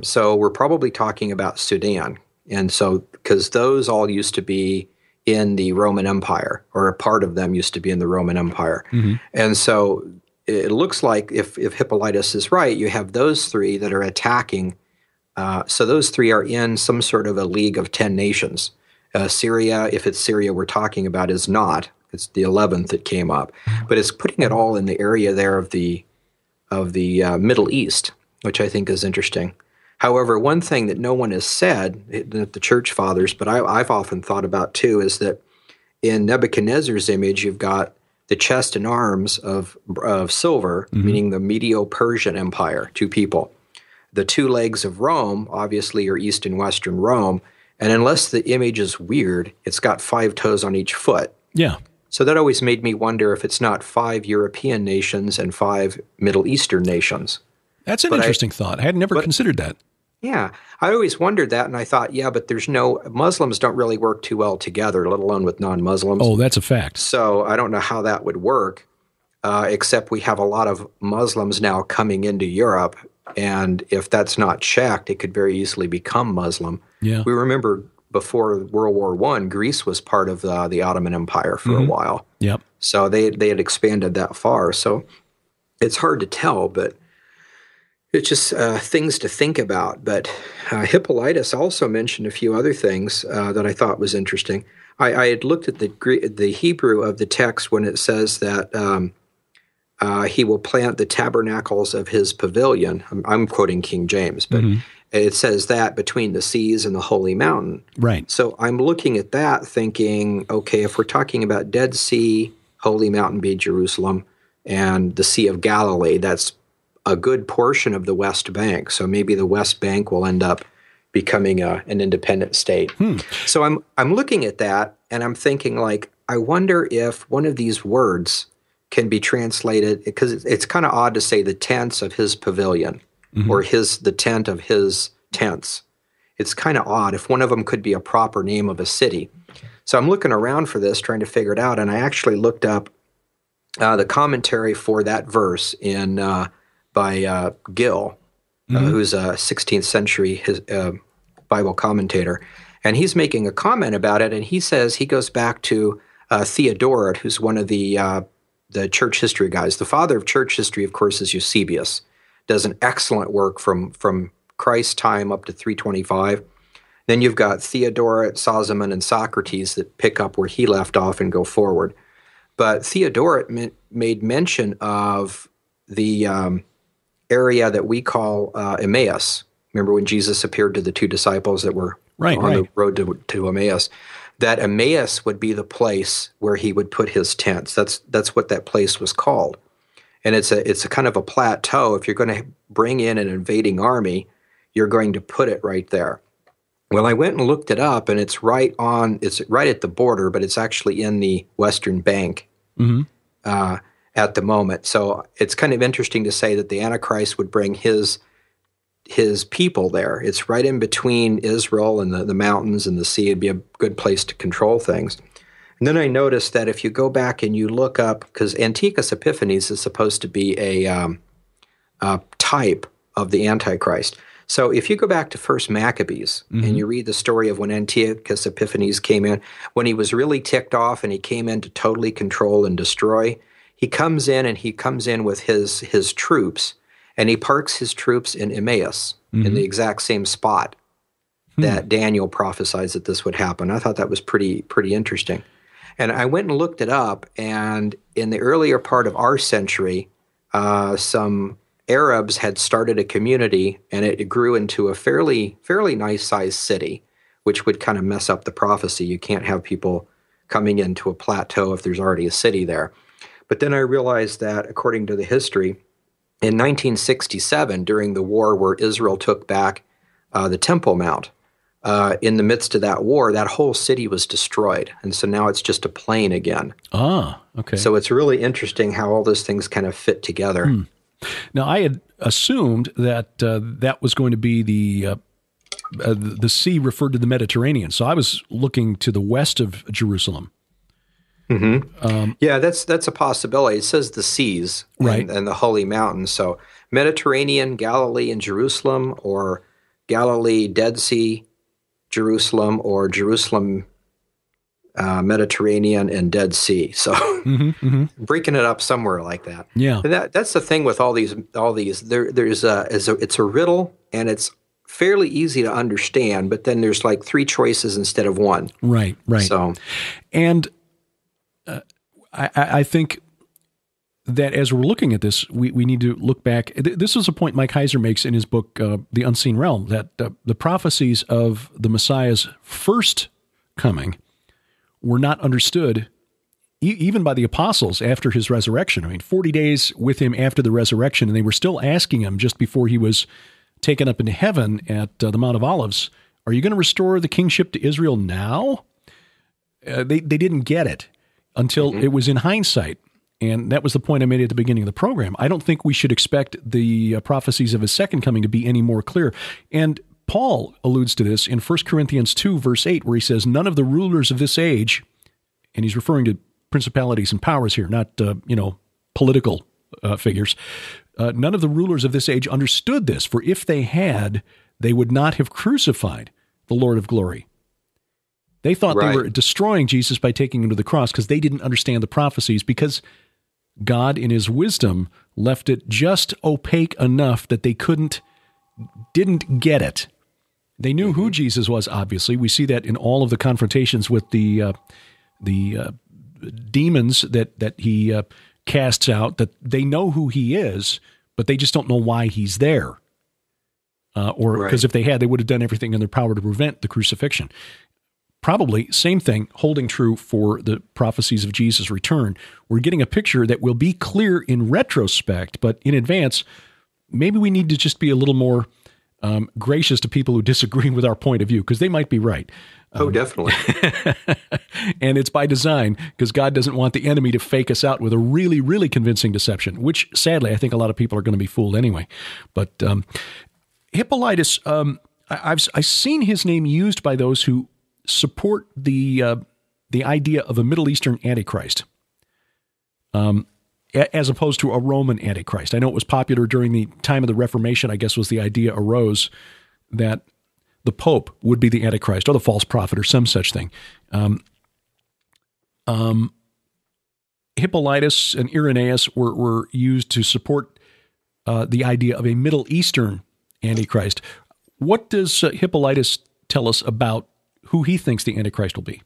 So we're probably talking about Sudan. And so, because those all used to be in the Roman Empire, or a part of them used to be in the Roman Empire. Mm-hmm. And so it looks like if Hippolytus is right, you have those three that are attacking. So those three are in some sort of a league of 10 nations. Syria, if it's Syria we're talking about, is not. It's the 11th that came up. But it's putting it all in the area there of the Middle East, which I think is interesting. However, one thing that no one has said, the church fathers, but I've often thought about too, is that in Nebuchadnezzar's image, you've got the chest and arms of silver, meaning the Medo-Persian Empire, two people. The two legs of Rome, obviously, are East and Western Rome. And unless the image is weird, it's got 5 toes on each foot. Yeah. So that always made me wonder if it's not 5 European nations and 5 Middle Eastern nations. That's an interesting thought. I had never considered that. Yeah, I always wondered that, and I thought, but Muslims don't really work too well together, let alone with non-Muslims. Oh, that's a fact. So I don't know how that would work, except we have a lot of Muslims now coming into Europe, and if that's not checked, it could very easily become Muslim. Yeah. We remember before World War I, Greece was part of the Ottoman Empire for a while. Yep. So they had expanded that far. So it's hard to tell, but it's just things to think about. But Hippolytus also mentioned a few other things that I thought was interesting. I had looked at the Hebrew of the text when it says that he will plant the tabernacles of his pavilion. I'm quoting King James, but it says that between the seas and the holy mountain. Right. So I'm looking at that thinking, okay, if we're talking about Dead Sea, holy mountain be Jerusalem, and the Sea of Galilee, that's a good portion of the West Bank. So maybe the West Bank will end up becoming an independent state. So I'm looking at that and I'm thinking, like, I wonder if one of these words can be translated, because it's kind of odd to say the tents of his pavilion or the tent of his tents. It's kind of odd if one of them could be a proper name of a city. So I'm looking around for this, trying to figure it out, and I actually looked up the commentary for that verse by Gill, who's a 16th century Bible commentator, and he's making a comment about it, and he says he goes back to Theodoret, who's one of the church history guys. The father of church history, of course, is Eusebius. Does an excellent work from Christ's time up to 325. Then you've got Theodoret, Sozomen, and Socrates that pick up where he left off and go forward. But Theodoret made mention of the area that we call Emmaus. Remember when Jesus appeared to the two disciples that were on the road to Emmaus? That Emmaus would be the place where he would put his tents. That's what that place was called. And it's a kind of a plateau. If you're going to bring in an invading army, you're going to put it right there. Well, I went and looked it up, and it's right at the border, but it's actually in the Western Bank at the moment. So it's kind of interesting to say that the Antichrist would bring his people there. It's right in between Israel and the mountains and the sea. It'd be a good place to control things. And then I noticed that if you go back and you look up, because Antiochus Epiphanes is supposed to be a type of the Antichrist. So if you go back to First Maccabees and you read the story of when Antiochus Epiphanes came in, when he was really ticked off and he came in to totally control and destroy, he comes in with his troops, and he parks his troops in Emmaus in the exact same spot that Daniel prophesies that this would happen. I thought that was pretty interesting. And I went and looked it up, and in the earlier part of our century, some Arabs had started a community, and it grew into a fairly nice-sized city, which would kind of mess up the prophecy. You can't have people coming into a plateau if there's already a city there. But then I realized that, according to the history, in 1967, during the war where Israel took back the Temple Mount, in the midst of that war, that whole city was destroyed. And so now it's just a plain again. Ah, okay. So it's really interesting how all those things kind of fit together. Now, I had assumed that that was going to be the sea referred to the Mediterranean. So I was looking to the west of Jerusalem. Yeah, that's a possibility. It says the seas and the holy mountain. So Mediterranean, Galilee, and Jerusalem, or Galilee, Dead Sea, Jerusalem, or Jerusalem, Mediterranean, and Dead Sea. So breaking it up somewhere like that. Yeah, and that's the thing with all these. It's a riddle, and it's fairly easy to understand. But then there's like three choices instead of one. Right. So, and I think that as we're looking at this, we need to look back. This is a point Mike Heiser makes in his book, The Unseen Realm, that the prophecies of the Messiah's first coming were not understood even by the apostles after his resurrection. I mean, 40 days with him after the resurrection, and they were still asking him just before he was taken up into heaven at the Mount of Olives, are you going to restore the kingship to Israel now? They didn't get it until it was in hindsight. And that was the point I made at the beginning of the program. I don't think we should expect the prophecies of his second coming to be any more clear. And Paul alludes to this in 1 Corinthians 2, verse 8, where he says, none of the rulers of this age, and he's referring to principalities and powers here, not, political figures. None of the rulers of this age understood this, for if they had, they would not have crucified the Lord of glory. They thought they were destroying Jesus by taking him to the cross because they didn't understand the prophecies, because God, in his wisdom, left it just opaque enough that they didn't get it. They knew who Jesus was, obviously. We see that in all of the confrontations with the demons that he casts out, that they know who he is, but they just don't know why he's there. Because if they had, they would have done everything in their power to prevent the crucifixion. Probably same thing holding true for the prophecies of Jesus' return. We're getting a picture that will be clear in retrospect, but in advance, maybe we need to just be a little more gracious to people who disagree with our point of view, because they might be right. Oh, definitely. And it's by design, because God doesn't want the enemy to fake us out with a really, really convincing deception, which sadly I think a lot of people are going to be fooled anyway. But Hippolytus, I've seen his name used by those who support the idea of a Middle Eastern Antichrist, as opposed to a Roman Antichrist. I know it was popular during the time of the Reformation. I guess was the idea arose that the Pope would be the Antichrist or the false prophet or some such thing. Hippolytus and Irenaeus were used to support the idea of a Middle Eastern Antichrist. What does Hippolytus tell us about who he thinks the Antichrist will be?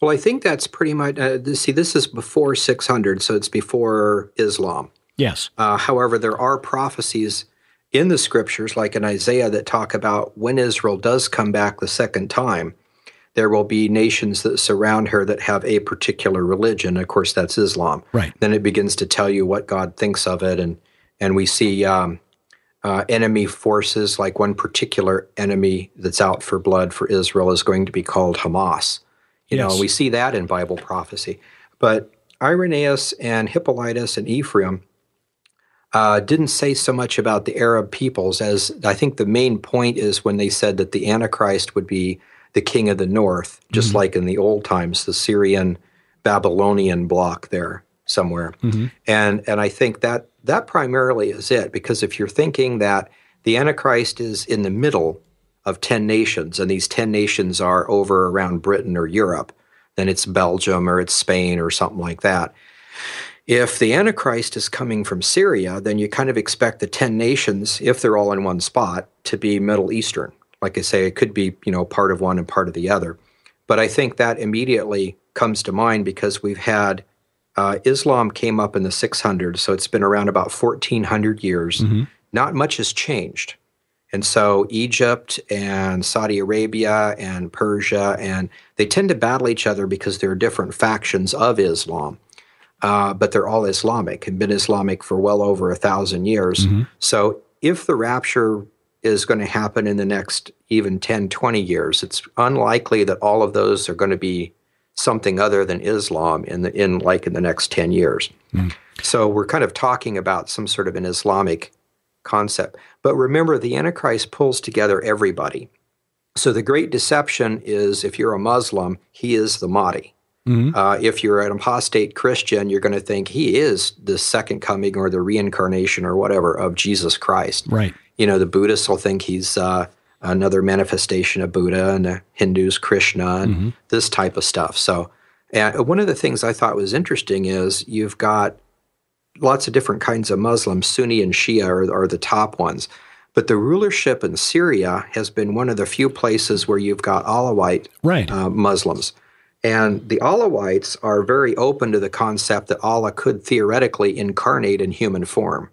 Well, I think that's pretty much, this is before 600, so it's before Islam. Yes. However, there are prophecies in the scriptures, like in Isaiah, that talk about when Israel does come back the second time, there will be nations that surround her that have a particular religion. Of course, that's Islam. Right. Then it begins to tell you what God thinks of it, and we see enemy forces, like one particular enemy that's out for blood for Israel is going to be called Hamas. You know, we see that in Bible prophecy. But Irenaeus and Hippolytus and Ephraim didn't say so much about the Arab peoples, as I think the main point is when they said that the Antichrist would be the king of the north, just like in the old times, the Syrian Babylonian bloc there somewhere. And I think that primarily is it, because if you're thinking that the Antichrist is in the middle of 10 nations, and these 10 nations are over around Britain or Europe, then it's Belgium or it's Spain or something like that. If the Antichrist is coming from Syria, then you kind of expect the 10 nations, if they're all in one spot, to be Middle Eastern. Like I say, it could be, part of one and part of the other. But I think that immediately comes to mind because we've had Islam came up in the 600s, so it's been around about 1,400 years. Not much has changed. And so Egypt and Saudi Arabia and Persia, and they tend to battle each other because there are different factions of Islam. But they're all Islamic and been Islamic for well over 1,000 years. So if the rapture is going to happen in the next even 10, 20 years, it's unlikely that all of those are going to be something other than Islam in the next 10 years. So we're kind of talking about some sort of an Islamic concept. But remember, the Antichrist pulls together everybody. So the great deception is, if you're a Muslim, he is the Mahdi. If you're an apostate Christian, you're going to think he is the second coming or the reincarnation or whatever of Jesus Christ. Right. The Buddhists will think he's another manifestation of Buddha, and the Hindus, Krishna, and this type of stuff. So one of the things I thought was interesting is you've got lots of different kinds of Muslims. Sunni and Shia are the top ones. But the rulership in Syria has been one of the few places where you've got Alawite Muslims. And the Alawites are very open to the concept that Allah could theoretically incarnate in human form.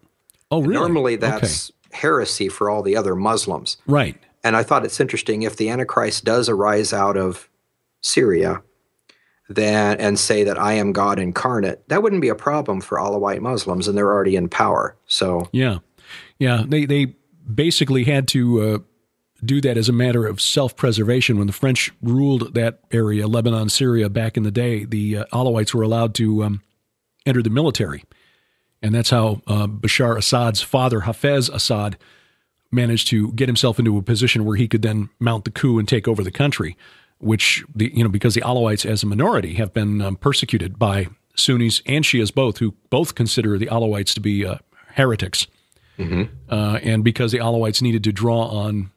Oh, really? Normally that's heresy for all the other Muslims. Right. And I thought it's interesting, if the Antichrist does arise out of Syria and say that I am God incarnate, that wouldn't be a problem for Alawite Muslims, and they're already in power. So they basically had to do that as a matter of self-preservation. When the French ruled that area, Lebanon, Syria, back in the day, the Alawites were allowed to enter the military. And that's how Bashar Assad's father, Hafez Assad, managed to get himself into a position where he could then mount the coup and take over the country, which, because the Alawites as a minority have been persecuted by Sunnis and Shias both, who both consider the Alawites to be heretics. And because the Alawites needed to draw on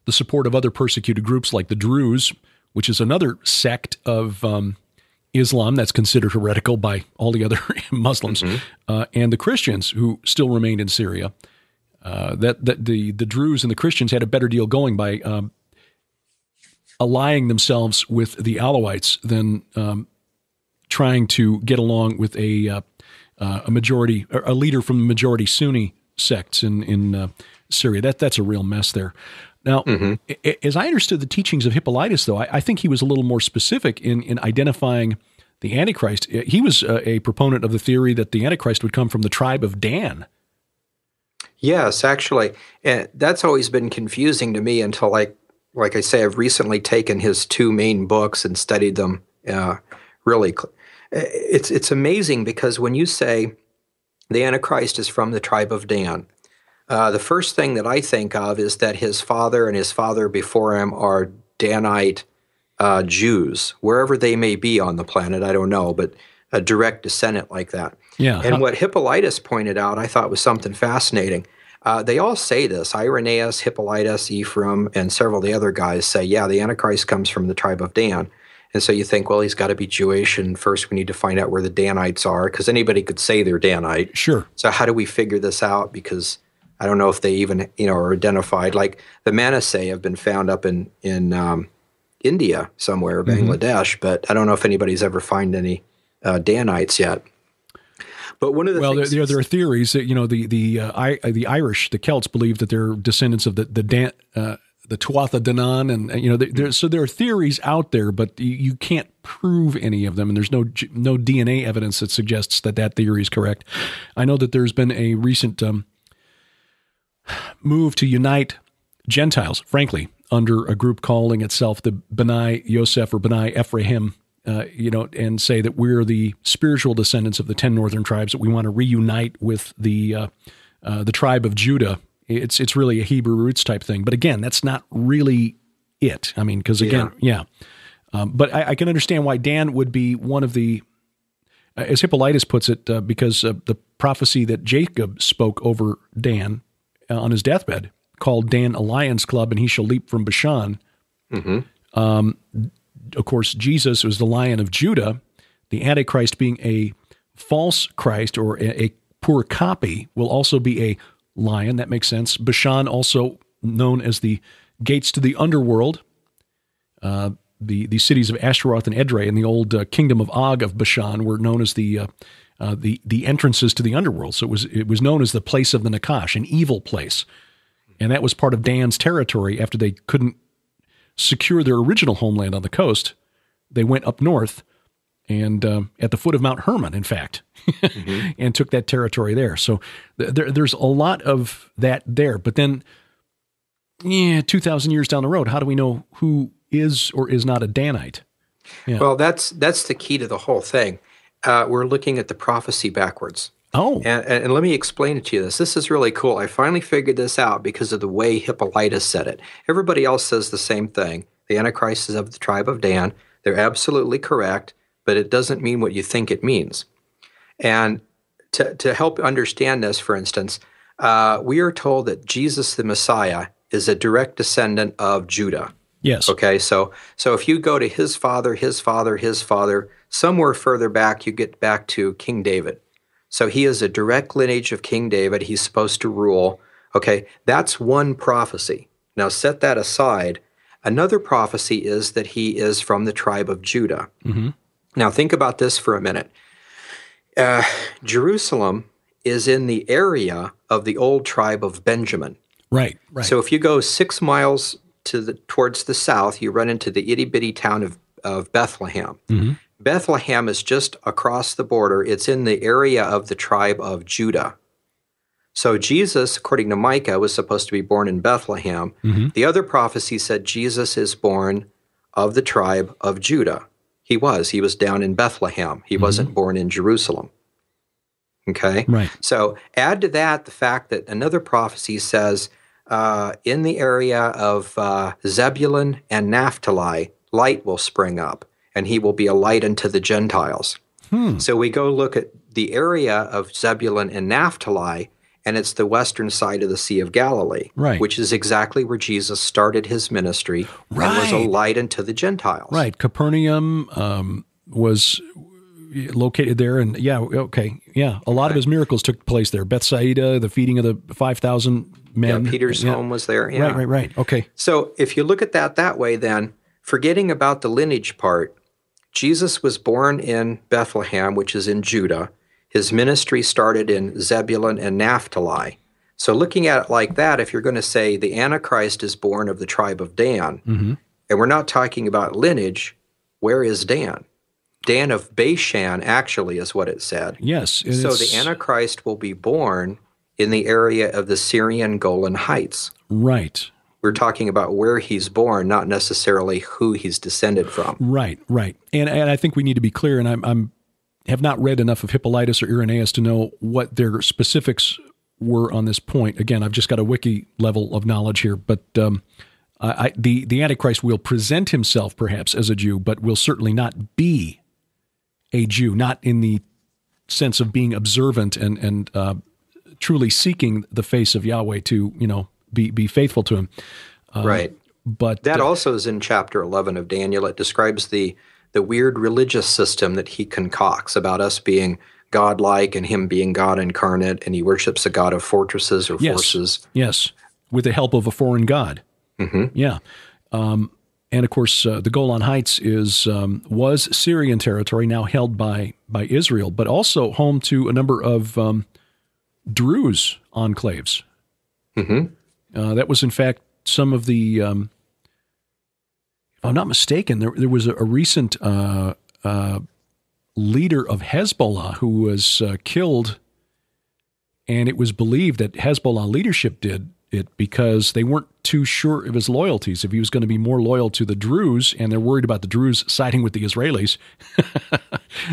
the support of other persecuted groups like the Druze, which is another sect of Islam that's considered heretical by all the other Muslims, and the Christians who still remained in Syria. that the Druze and the Christians had a better deal going by allying themselves with the Alawites than trying to get along with a majority, or a leader from the majority Sunni sects in Syria. That's a real mess there. Now, as I understood the teachings of Hippolytus, though, I think he was a little more specific in identifying the Antichrist. He was a proponent of the theory that the Antichrist would come from the tribe of Dan. Yes, actually. And that's always been confusing to me until, like I say, I've recently taken his two main books and studied them really. It's amazing because when you say the Antichrist is from the tribe of Dan, the first thing that I think of is that his father and his father before him are Danite Jews, wherever they may be on the planet, I don't know, but a direct descendant like that. Yeah. And what Hippolytus pointed out, I thought was something fascinating. They all say this. Irenaeus, Hippolytus, Ephraim, and several of the other guys say, yeah, the Antichrist comes from the tribe of Dan. And so you think, well, he's got to be Jewish, and first we need to find out where the Danites are, because anybody could say they're Danite. Sure. So how do we figure this out? Because I don't know if they even, are identified. Like the Manasseh have been found up in India somewhere, Bangladesh, but I don't know if anybody's ever found any Danites yet. But one of the things there are theories that the Irish, the Celts, believe that they're descendants of the Tuatha Danann, and so there are theories out there, but you can't prove any of them, and there's no DNA evidence that suggests that theory is correct. I know that there's been a recent move to unite Gentiles, frankly, under a group calling itself the B'nai Yosef or B'nai Ephraim, and say that we're the spiritual descendants of the 10 northern tribes, that we want to reunite with the tribe of Judah. It's really a Hebrew roots type thing. But again, that's not really it. I mean, because again, but I can understand why Dan would be one of the, as Hippolytus puts it, because the prophecy that Jacob spoke over Dan on his deathbed, called Dan a lion's club, and he shall leap from Bashan. Of course, Jesus was the Lion of Judah. The Antichrist, being a false Christ or a poor copy, will also be a lion. That makes sense. Bashan, also known as the gates to the underworld, the cities of Ashtaroth and Edrei in the old kingdom of Og of Bashan were known as the entrances to the underworld. So it was known as the place of the Nakash, an evil place. And that was part of Dan's territory. After they couldn't secure their original homeland on the coast, they went up north and at the foot of Mount Hermon, in fact, and took that territory there. So there's a lot of that there. But then, 2,000 years down the road, how do we know who is or is not a Danite? Yeah. Well, that's the key to the whole thing. We're looking at the prophecy backwards. Oh. And let me explain it to you. This is really cool. I finally figured this out because of the way Hippolytus said it. Everybody else says the same thing. The Antichrist is of the tribe of Dan. They're absolutely correct, but it doesn't mean what you think it means. And to help understand this, for instance, we are told that Jesus the Messiah is a direct descendant of Judah. Yes. Okay, so if you go to his father, somewhere further back, you get back to King David. So he is a direct lineage of King David. He's supposed to rule. Okay, that's one prophecy. Now set that aside. Another prophecy is that he is from the tribe of Judah. Now think about this for a minute. Jerusalem is in the area of the old tribe of Benjamin. Right. So if you go 6 miles towards the south, you run into the itty-bitty town of Bethlehem. Bethlehem is just across the border. It's in the area of the tribe of Judah. So Jesus, according to Micah, was supposed to be born in Bethlehem. The other prophecy said Jesus is born of the tribe of Judah. He was down in Bethlehem. He wasn't born in Jerusalem. Okay? Right. So add to that the fact that another prophecy says, in the area of Zebulun and Naphtali, light will spring up, and he will be a light unto the Gentiles. So we go look at the area of Zebulun and Naphtali, and it's the western side of the Sea of Galilee, which is exactly where Jesus started his ministry and was a light unto the Gentiles. Right. Capernaum was located there. And a lot of his miracles took place there. Bethsaida, the feeding of the 5,000 men. Yeah, Peter's home was there. Yeah. Right. Okay. So if you look at that way, then forgetting about the lineage part, Jesus was born in Bethlehem, which is in Judah. His ministry started in Zebulun and Naphtali. So looking at it like that, if you're going to say the Antichrist is born of the tribe of Dan, and we're not talking about lineage, where is Dan? Dan of Bashan actually is what it said. Yes. So the Antichrist will be born in the area of the Syrian Golan Heights. Right. We're talking about where he's born, not necessarily who he's descended from. Right. And I think we need to be clear, and I'm have not read enough of Hippolytus or Irenaeus to know what their specifics were on this point. Again, I've just got a wiki level of knowledge here, but the Antichrist will present himself perhaps as a Jew, but will certainly not be a Jew, not in the sense of being observant and truly seeking the face of Yahweh to, be faithful to him. Right. But that also is in chapter 11 of Daniel. It describes the weird religious system that he concocts about us being godlike and him being God incarnate, and he worships a god of fortresses or forces. Yes, with the help of a foreign god. Mm-hmm. Yeah. And of course, the Golan Heights was Syrian territory, now held by Israel, but also home to a number of Druze enclaves. Mm-hmm. That was, in fact, some of the, if I'm not mistaken, there was a recent leader of Hezbollah who was killed, and it was believed that Hezbollah leadership did it because they weren't too sure of his loyalties, if he was going to be more loyal to the Druze, and they're worried about the Druze siding with the Israelis,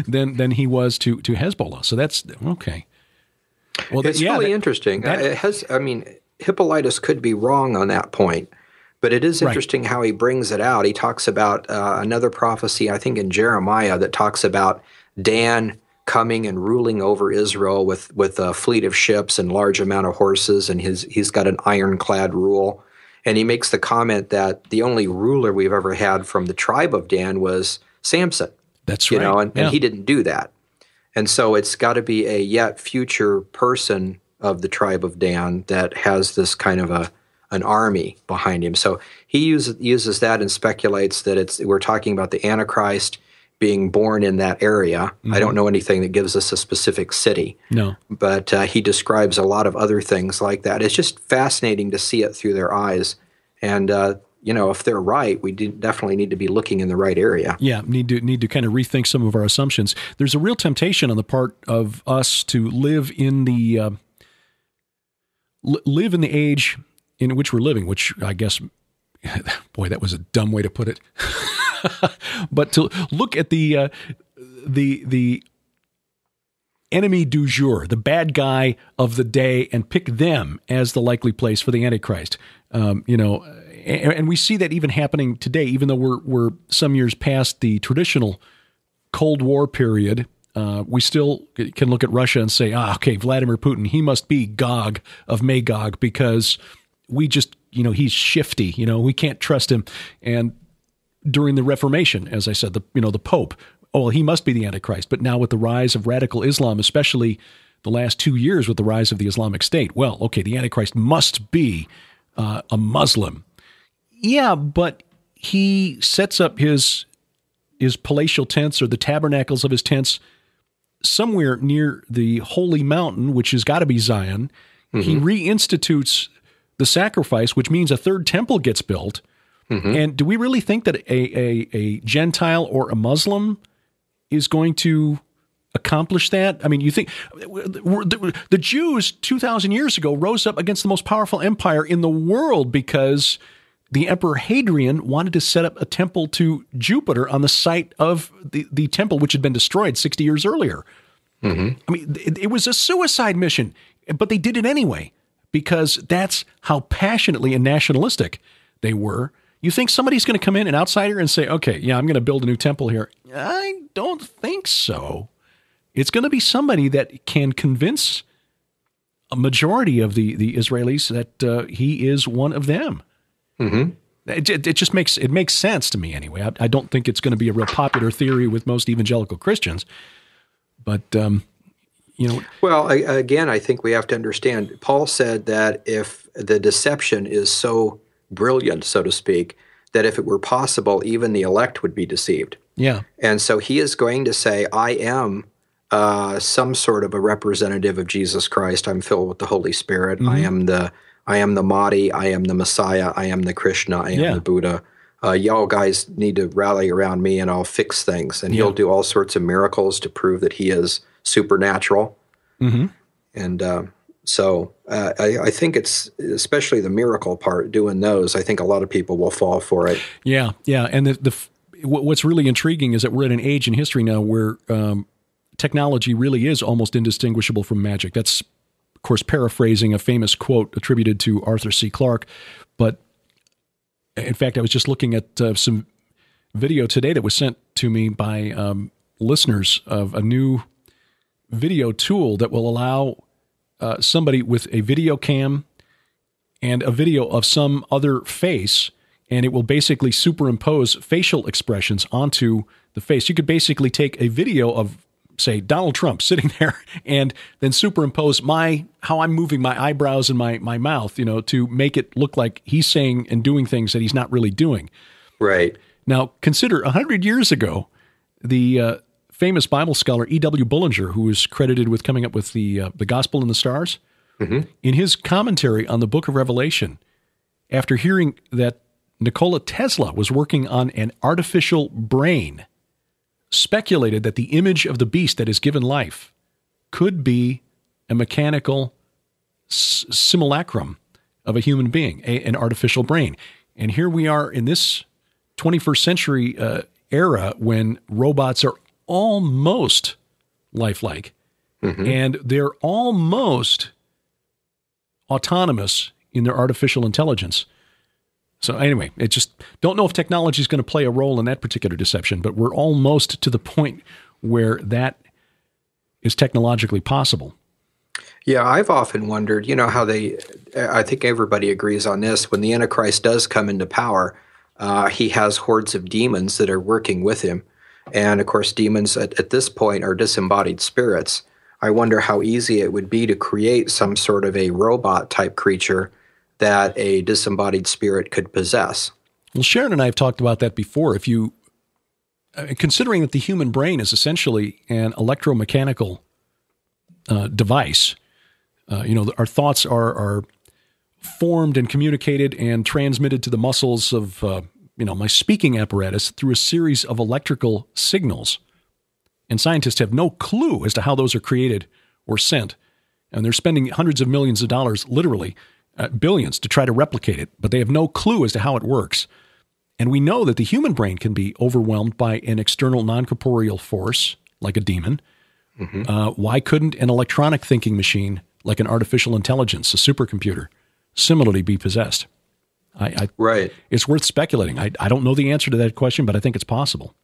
than he was to Hezbollah. So that's okay. Well, it's really interesting. Hippolytus could be wrong on that point, but it is interesting how he brings it out. He talks about another prophecy, I think in Jeremiah, that talks about Dan coming and ruling over Israel with a fleet of ships and large amount of horses, and he's got an ironclad rule. And he makes the comment that the only ruler we've ever had from the tribe of Dan was Samson. That's right. And he didn't do that. And so it's got to be a yet future person of the tribe of Dan that has this kind of an army behind him. So he uses that and speculates that we're talking about the Antichrist being born in that area. Mm-hmm. I don't know anything that gives us a specific city. No. But he describes a lot of other things like that. It's just fascinating to see it through their eyes. And, if they're right, we definitely need to be looking in the right area. Yeah, need to kind of rethink some of our assumptions. There's a real temptation on the part of us to live in the age in which we're living, which I guess, boy, that was a dumb way to put it. But to look at the enemy du jour, the bad guy of the day, and pick them as the likely place for the Antichrist. And we see that even happening today, even though we're some years past the traditional Cold War period. We still can look at Russia and say, okay, Vladimir Putin, he must be Gog of Magog because we just, he's shifty, we can't trust him. And during the Reformation, as I said, the Pope, he must be the Antichrist. But now with the rise of radical Islam, especially the last 2 years with the rise of the Islamic State, the Antichrist must be a Muslim. Yeah, but he sets up his palatial tents or the tabernacles of his tents somewhere near the holy mountain, which has got to be Zion. Mm-hmm. He reinstitutes the sacrifice, which means a third temple gets built. Mm-hmm. And do we really think that a Gentile or a Muslim is going to accomplish that? I mean, you think the Jews 2,000 years ago rose up against the most powerful empire in the world because the Emperor Hadrian wanted to set up a temple to Jupiter on the site of the temple, which had been destroyed 60 years earlier. Mm-hmm. I mean, it was a suicide mission, but they did it anyway because that's how passionately and nationalistic they were. You think somebody's going to come in, an outsider, and say, okay, yeah, I'm going to build a new temple here? I don't think so. It's going to be somebody that can convince a majority of the Israelis that he is one of them. Mm-hmm. It just makes sense to me anyway. I don't think it's going to be a real popular theory with most evangelical Christians, But, Well, again, I think we have to understand, Paul said that if the deception is so brilliant, so to speak, that if it were possible, even the elect would be deceived. Yeah. And so he is going to say, I am some sort of a representative of Jesus Christ. I'm filled with the Holy Spirit. I am the Mahdi. I am the Messiah. I am the Krishna. I am the Buddha. Y'all guys need to rally around me and I'll fix things. And he'll do all sorts of miracles to prove that he is supernatural. And so I think it's, especially the miracle part, doing those, I think a lot of people will fall for it. Yeah. And what's really intriguing is that we're at an age in history now where technology really is almost indistinguishable from magic. That's, of course, paraphrasing a famous quote attributed to Arthur C. Clarke. But in fact, I was just looking at some video today that was sent to me by listeners of a new video tool that will allow somebody with a video cam and a video of some other face, and it will basically superimpose facial expressions onto the face. You could basically take a video of, say, Donald Trump sitting there and then superimpose how I'm moving my eyebrows and my mouth, to make it look like he's saying and doing things that he's not really doing. Right. Now, consider 100 years ago, the famous Bible scholar E.W. Bullinger, who is credited with coming up with the Gospel in the Stars, in his commentary on the book of Revelation, after hearing that Nikola Tesla was working on an artificial brain, speculated that the image of the beast that is given life could be a mechanical simulacrum of a human being, an artificial brain. And here we are in this 21st century era when robots are almost lifelike, and they're almost autonomous in their artificial intelligence. So anyway, it just don't know if technology is going to play a role in that particular deception, but we're almost to the point where that is technologically possible. Yeah, I've often wondered, how I think everybody agrees on this, when the Antichrist does come into power, he has hordes of demons that are working with him. And of course, demons at this point are disembodied spirits. I wonder how easy it would be to create some sort of a robot type creature that a disembodied spirit could possess. Well, Sharon and I have talked about that before. If you, considering that the human brain is essentially an electromechanical device, our thoughts are formed and communicated and transmitted to the muscles of, my speaking apparatus through a series of electrical signals. And scientists have no clue as to how those are created or sent. And they're spending hundreds of millions of dollars, literally, billions, to try to replicate it. But they have no clue as to how it works. And we know that the human brain can be overwhelmed by an external non-corporeal force, like a demon. Why couldn't an electronic thinking machine, like an artificial intelligence, a supercomputer, similarly be possessed? Right. It's worth speculating. I don't know the answer to that question, but I think it's possible.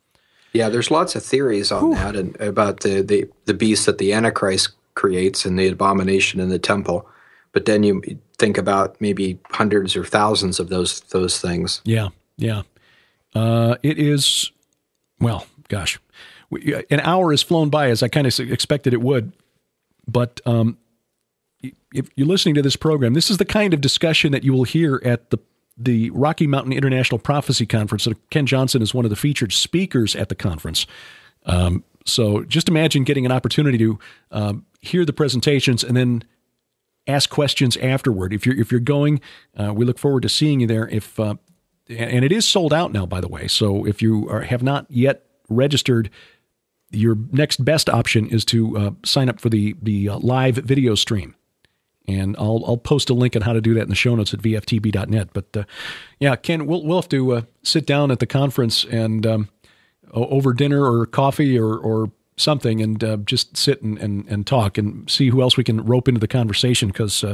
Yeah, there's lots of theories on that and about the beast that the Antichrist creates and the abomination in the temple. But then you think about maybe hundreds or thousands of those things. Yeah. It is, well, gosh, an hour has flown by as I kind of expected it would. But if you're listening to this program, this is the kind of discussion that you will hear at the Rocky Mountain International Prophecy Conference. Ken Johnson is one of the featured speakers at the conference. So just imagine getting an opportunity to hear the presentations and then ask questions afterward. If you're going, we look forward to seeing you there. And it is sold out now, by the way. So if you have not yet registered, your next best option is to sign up for the live video stream. And I'll post a link on how to do that in the show notes at VFTB.net. But Ken, we'll have to sit down at the conference and over dinner or coffee or something and just sit and talk and see who else we can rope into the conversation, because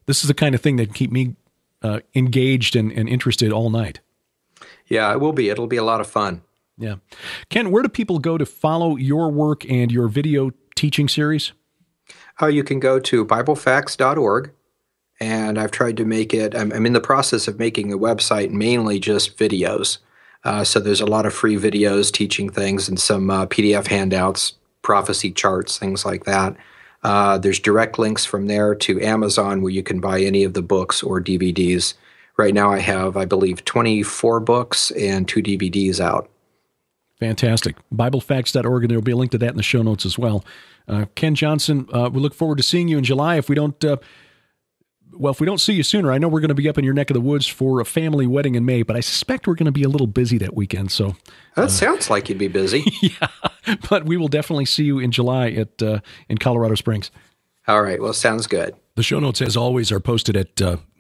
this is the kind of thing that can keep me engaged and interested all night. Yeah, it will be. It'll be a lot of fun. Yeah. Ken, where do people go to follow your work and your video teaching series? You can go to BibleFacts.org, and I've tried to make it, I'm in the process of making the website mainly just videos. So there's a lot of free videos teaching things and some PDF handouts prophecy charts, things like that. There's direct links from there to Amazon where you can buy any of the books or DVDs. Right now I have, I believe, 24 books and 2 DVDs out. Fantastic. BibleFacts.org, and there will be a link to that in the show notes as well. Ken Johnson, we look forward to seeing you in July. If we don't see you sooner, I know we're going to be up in your neck of the woods for a family wedding in May, but I suspect we're going to be a little busy that weekend. So that sounds like you'd be busy. Yeah, but we will definitely see you in July in Colorado Springs. All right. Well, sounds good. The show notes, as always, are posted at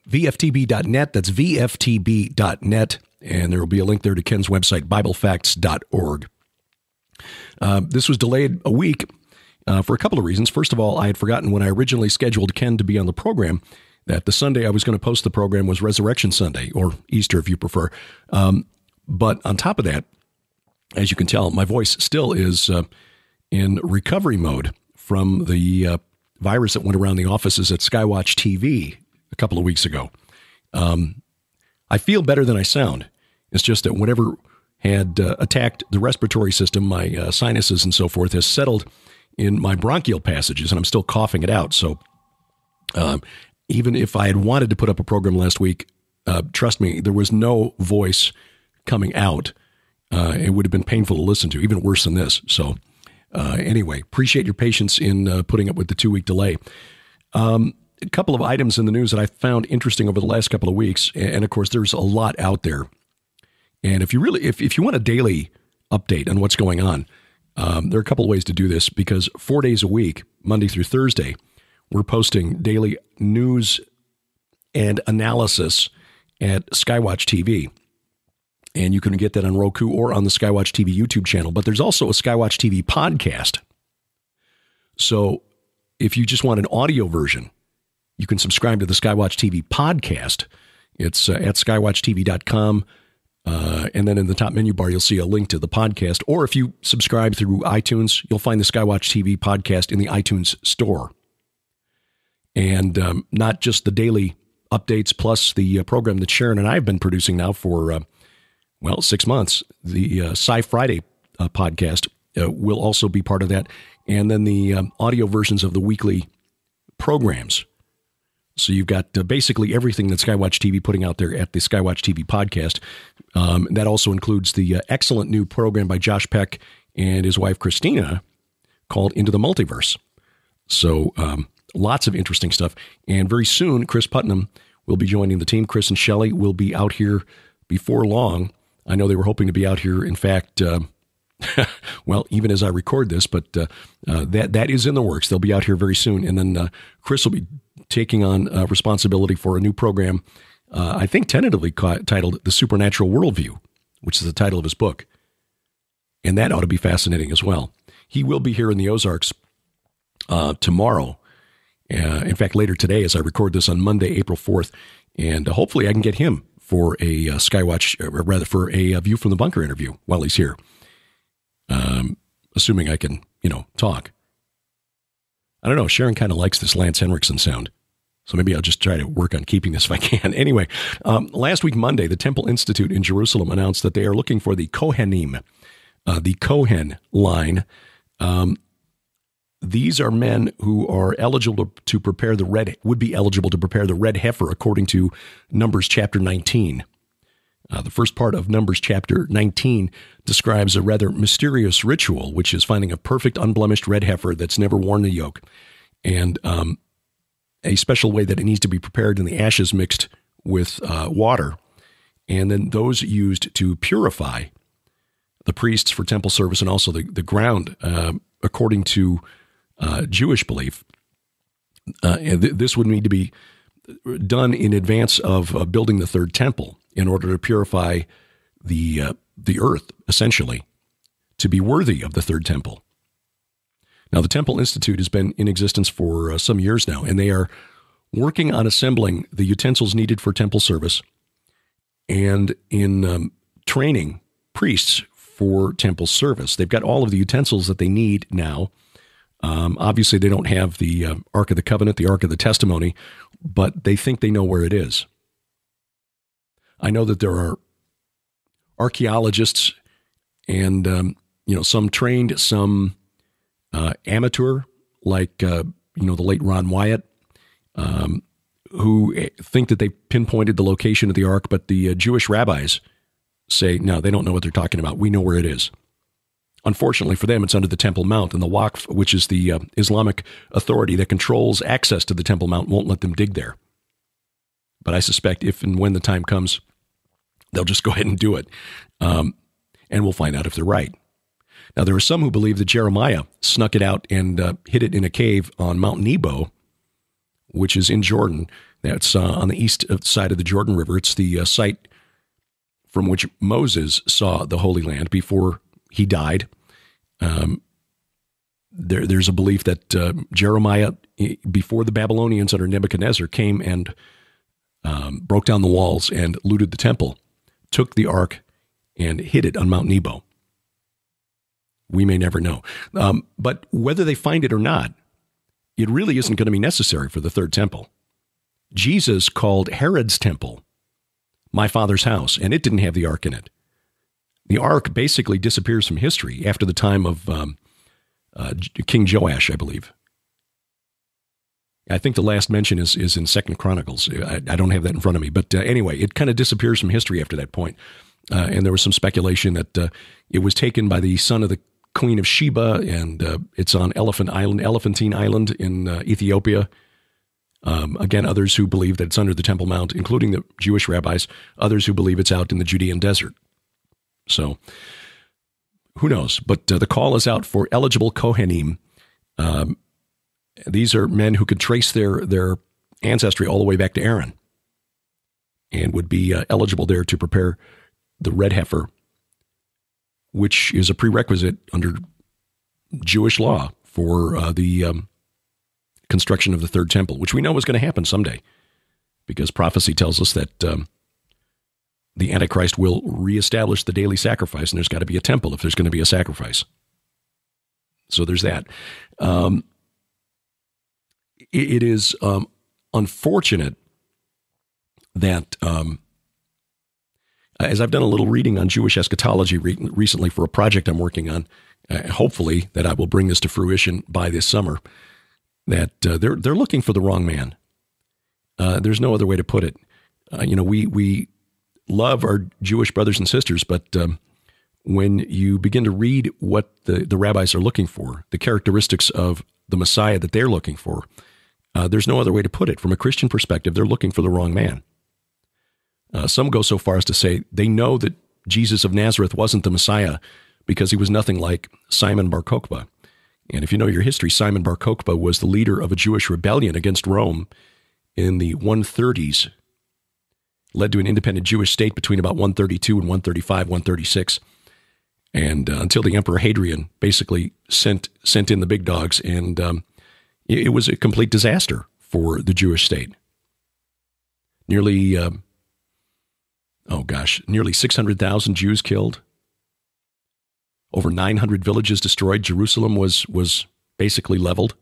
VFTB.net. That's VFTB.net. And there will be a link there to Ken's website, BibleFacts.org. This was delayed a week for a couple of reasons. First of all, I had forgotten when I originally scheduled Ken to be on the program that the Sunday I was going to post the program was Resurrection Sunday, or Easter if you prefer. But on top of that, as you can tell, my voice still is in recovery mode from the virus that went around the offices at Skywatch TV a couple of weeks ago. I feel better than I sound. It's just that whatever had attacked the respiratory system, my sinuses and so forth, has settled in my bronchial passages, and I'm still coughing it out. So even if I had wanted to put up a program last week, trust me, there was no voice coming out. It would have been painful to listen to, even worse than this. So anyway, appreciate your patience in putting up with the 2-week delay. A couple of items in the news that I found interesting over the last couple of weeks. And of course, there's a lot out there. And if you want a daily update on what's going on, there are a couple of ways to do this, because 4 days a week, Monday through Thursday, we're posting daily news and analysis at Skywatch TV. And you can get that on Roku or on the Skywatch TV YouTube channel. But there's also a Skywatch TV podcast. So if you just want an audio version, you can subscribe to the Skywatch TV podcast. It's at skywatchtv.com. And then in the top menu bar, you'll see a link to the podcast. Or if you subscribe through iTunes, you'll find the Skywatch TV podcast in the iTunes store. And not just the daily updates, plus the program that Sharon and I have been producing now for, 6 months. The Sci Friday podcast will also be part of that. And then the audio versions of the weekly programs. So you've got basically everything that Skywatch TV putting out there at the Skywatch TV podcast. That also includes the excellent new program by Josh Peck and his wife Christina called Into the Multiverse. So lots of interesting stuff. And very soon, Chris Putnam will be joining the team. Chris and Shelley will be out here before long. I know they were hoping to be out here, in fact, even as I record this, but that is in the works. They'll be out here very soon. And then Chris will be taking on responsibility for a new program, I think tentatively titled The Supernatural Worldview, which is the title of his book. And that ought to be fascinating as well. He will be here in the Ozarks tomorrow. In fact, later today, as I record this on Monday, April 4th. And hopefully I can get him for a Skywatch, or rather for a View from the Bunker interview while he's here. Assuming I can, talk. I don't know. Sharon kind of likes this Lance Henriksen sound. So maybe I'll just try to work on keeping this if I can. Anyway, last week, Monday, the Temple Institute in Jerusalem announced that they are looking for the Kohanim, the Kohen line. These are men who are eligible to prepare would be eligible to prepare the red heifer according to Numbers chapter 19. The first part of Numbers chapter 19 describes a rather mysterious ritual, which is finding a perfect, unblemished red heifer that's never worn the yoke, and a special way that it needs to be prepared, and the ashes mixed with water, and then those used to purify the priests for temple service and also the ground, according to Jewish belief. This would need to be done in advance of building the third temple in order to purify the earth, essentially, to be worthy of the third temple. Now, the Temple Institute has been in existence for some years now, and they are working on assembling the utensils needed for temple service and in training priests for temple service. They've got all of the utensils that they need now. Obviously, they don't have the Ark of the Covenant, the Ark of the Testimony, but they think they know where it is. I know that there are archaeologists and, some trained, some amateur, like, the late Ron Wyatt, who think that they pinpointed the location of the ark, but the Jewish rabbis say, no, they don't know what they're talking about. We know where it is. Unfortunately for them, it's under the Temple Mount, and the Waqf, which is the Islamic authority that controls access to the Temple Mount, won't let them dig there. But I suspect if and when the time comes, they'll just go ahead and do it. And we'll find out if they're right. Now, there are some who believe that Jeremiah snuck it out and hid it in a cave on Mount Nebo, which is in Jordan. That's on the east side of the Jordan River. It's the site from which Moses saw the Holy Land before he died. There's a belief that Jeremiah, before the Babylonians under Nebuchadnezzar came and broke down the walls and looted the temple, took the ark and hid it on Mount Nebo. We may never know. But whether they find it or not, it really isn't going to be necessary for the third temple. Jesus called Herod's temple my Father's house, and it didn't have the ark in it. The ark basically disappears from history after the time of King Joash, I believe. I think the last mention is in 2 Chronicles. I don't have that in front of me. But anyway, it kind of disappears from history after that point. And there was some speculation that it was taken by the son of the Queen of Sheba, and it's on Elephantine Island in Ethiopia. Again, others who believe that it's under the Temple Mount, including the Jewish rabbis, others who believe it's out in the Judean desert. So, who knows? But the call is out for eligible Kohanim. These are men who could trace their ancestry all the way back to Aaron and would be eligible there to prepare the red heifer, which is a prerequisite under Jewish law for the construction of the third temple, which we know is going to happen someday, because prophecy tells us that the Antichrist will reestablish the daily sacrifice, and there's got to be a temple if there's going to be a sacrifice. So there's that. It is unfortunate that, as I've done a little reading on Jewish eschatology recently for a project I'm working on, hopefully that I will bring this to fruition by this summer, that they're looking for the wrong man. There's no other way to put it. We love our Jewish brothers and sisters, but when you begin to read what the rabbis are looking for, the characteristics of the Messiah that they're looking for, there's no other way to put it. From a Christian perspective, they're looking for the wrong man. Some go so far as to say they know that Jesus of Nazareth wasn't the Messiah because he was nothing like Simon Bar Kokhba. And if you know your history, Simon Bar Kokhba was the leader of a Jewish rebellion against Rome in the 130s, led to an independent Jewish state between about 132 and 135, 136, and until the Emperor Hadrian basically sent in the big dogs, and it was a complete disaster for the Jewish state. Nearly 600,000 Jews killed. Over 900 villages destroyed. Jerusalem was basically leveled.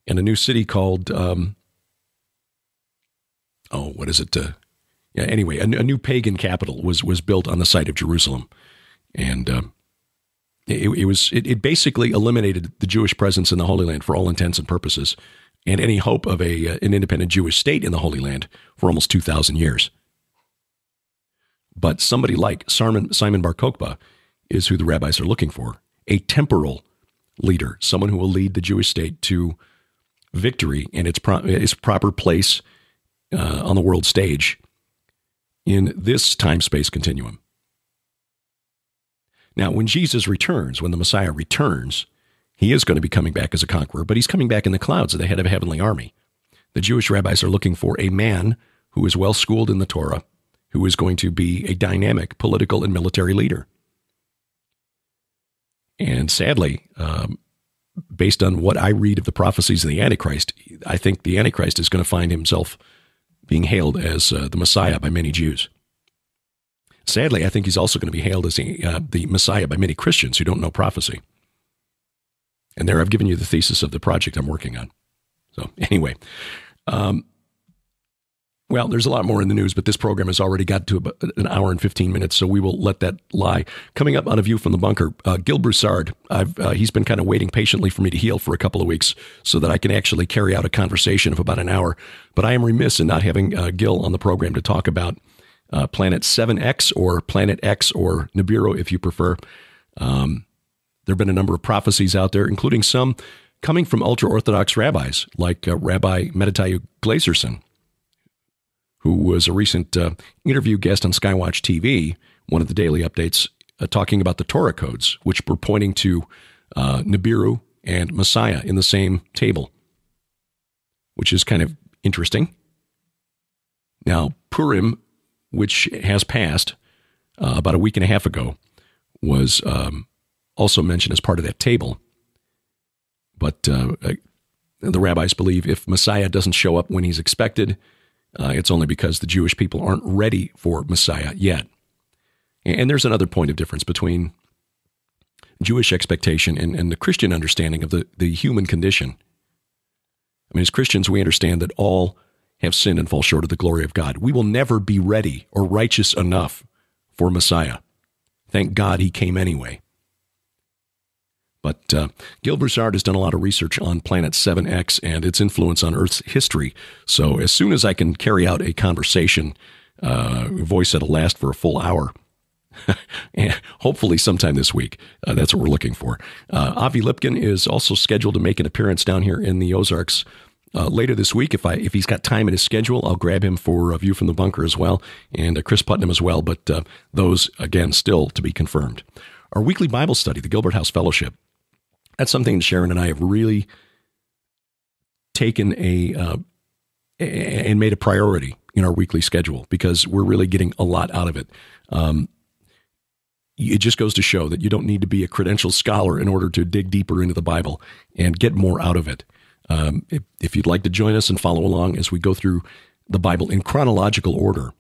And a new city called, a new pagan capital was built on the site of Jerusalem. And it basically eliminated the Jewish presence in the Holy Land for all intents and purposes, and any hope of an independent Jewish state in the Holy Land for almost 2,000 years. But somebody like Simon Bar Kokhba is who the rabbis are looking for, a temporal leader, someone who will lead the Jewish state to victory and its proper place on the world stage in this time-space continuum. Now, when Jesus returns, when the Messiah returns, he is going to be coming back as a conqueror, but he's coming back in the clouds at the head of a heavenly army. The Jewish rabbis are looking for a man who is well-schooled in the Torah, who is going to be a dynamic political and military leader. And sadly, based on what I read of the prophecies of the Antichrist, I think the Antichrist is going to find himself being hailed as the Messiah by many Jews. Sadly, I think he's also going to be hailed as the Messiah by many Christians who don't know prophecy. And there I've given you the thesis of the project I'm working on. So anyway, Well, there's a lot more in the news, but this program has already got to about an hour and 15 minutes, so we will let that lie. Coming up on A View from the Bunker, Gil Broussard. He's been kind of waiting patiently for me to heal for a couple of weeks so that I can actually carry out a conversation of about an hour. But I am remiss in not having Gil on the program to talk about Planet 7X or Planet X or Nibiru, if you prefer. There have been a number of prophecies out there, including some coming from ultra-Orthodox rabbis like Rabbi Meditayu Glazerson, who was a recent interview guest on Skywatch TV, one of the daily updates, talking about the Torah codes, which were pointing to Nibiru and Messiah in the same table, which is kind of interesting. Now, Purim, which has passed about a week and a half ago, was also mentioned as part of that table. But the rabbis believe if Messiah doesn't show up when he's expected, it's only because the Jewish people aren't ready for Messiah yet. And there's another point of difference between Jewish expectation and the Christian understanding of the human condition. I mean, as Christians, we understand that all have sinned and fall short of the glory of God. We will never be ready or righteous enough for Messiah. Thank God he came anyway. But Gil Broussard has done a lot of research on Planet 7X and its influence on Earth's history. So as soon as I can carry out a conversation, voice that'll last for a full hour, and hopefully sometime this week, that's what we're looking for. Avi Lipkin is also scheduled to make an appearance down here in the Ozarks later this week. If he's got time in his schedule, I'll grab him for A View from the Bunker as well, and Chris Putnam as well. But those, again, still to be confirmed. Our weekly Bible study, the Gilbert House Fellowship, that's something that Sharon and I have really taken and made a priority in our weekly schedule because we're really getting a lot out of it. It just goes to show that you don't need to be a credentialed scholar in order to dig deeper into the Bible and get more out of it. If you'd like to join us and follow along as we go through the Bible in chronological order,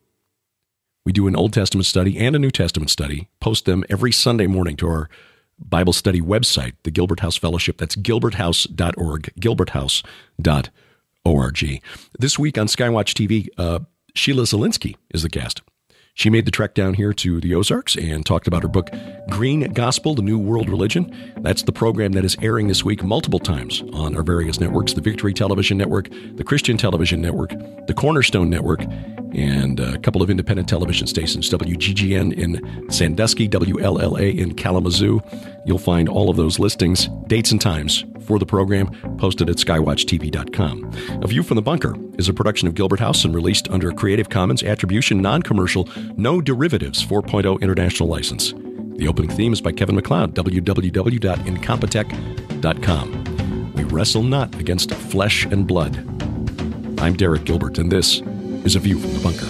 we do an Old Testament study and a New Testament study, post them every Sunday morning to our Bible study website, the Gilbert House Fellowship. That's gilberthouse.org, gilberthouse.org. This week on Skywatch TV, Sheila Zielinski is the guest. She made the trek down here to the Ozarks and talked about her book, Green Gospel, The New World Religion. That's the program that is airing this week multiple times on our various networks, the Victory Television Network, the Christian Television Network, the Cornerstone Network, and a couple of independent television stations, WGGN in Sandusky, WLLA in Kalamazoo. You'll find all of those listings, dates and times for the program posted at skywatchtv.com. A View from the Bunker is a production of Gilbert House and released under a Creative Commons Attribution, Non-Commercial, No Derivatives 4.0 International License. The opening theme is by Kevin MacLeod, www.incompetech.com. We wrestle not against flesh and blood. I'm Derek Gilbert, and this is A View from the Bunker.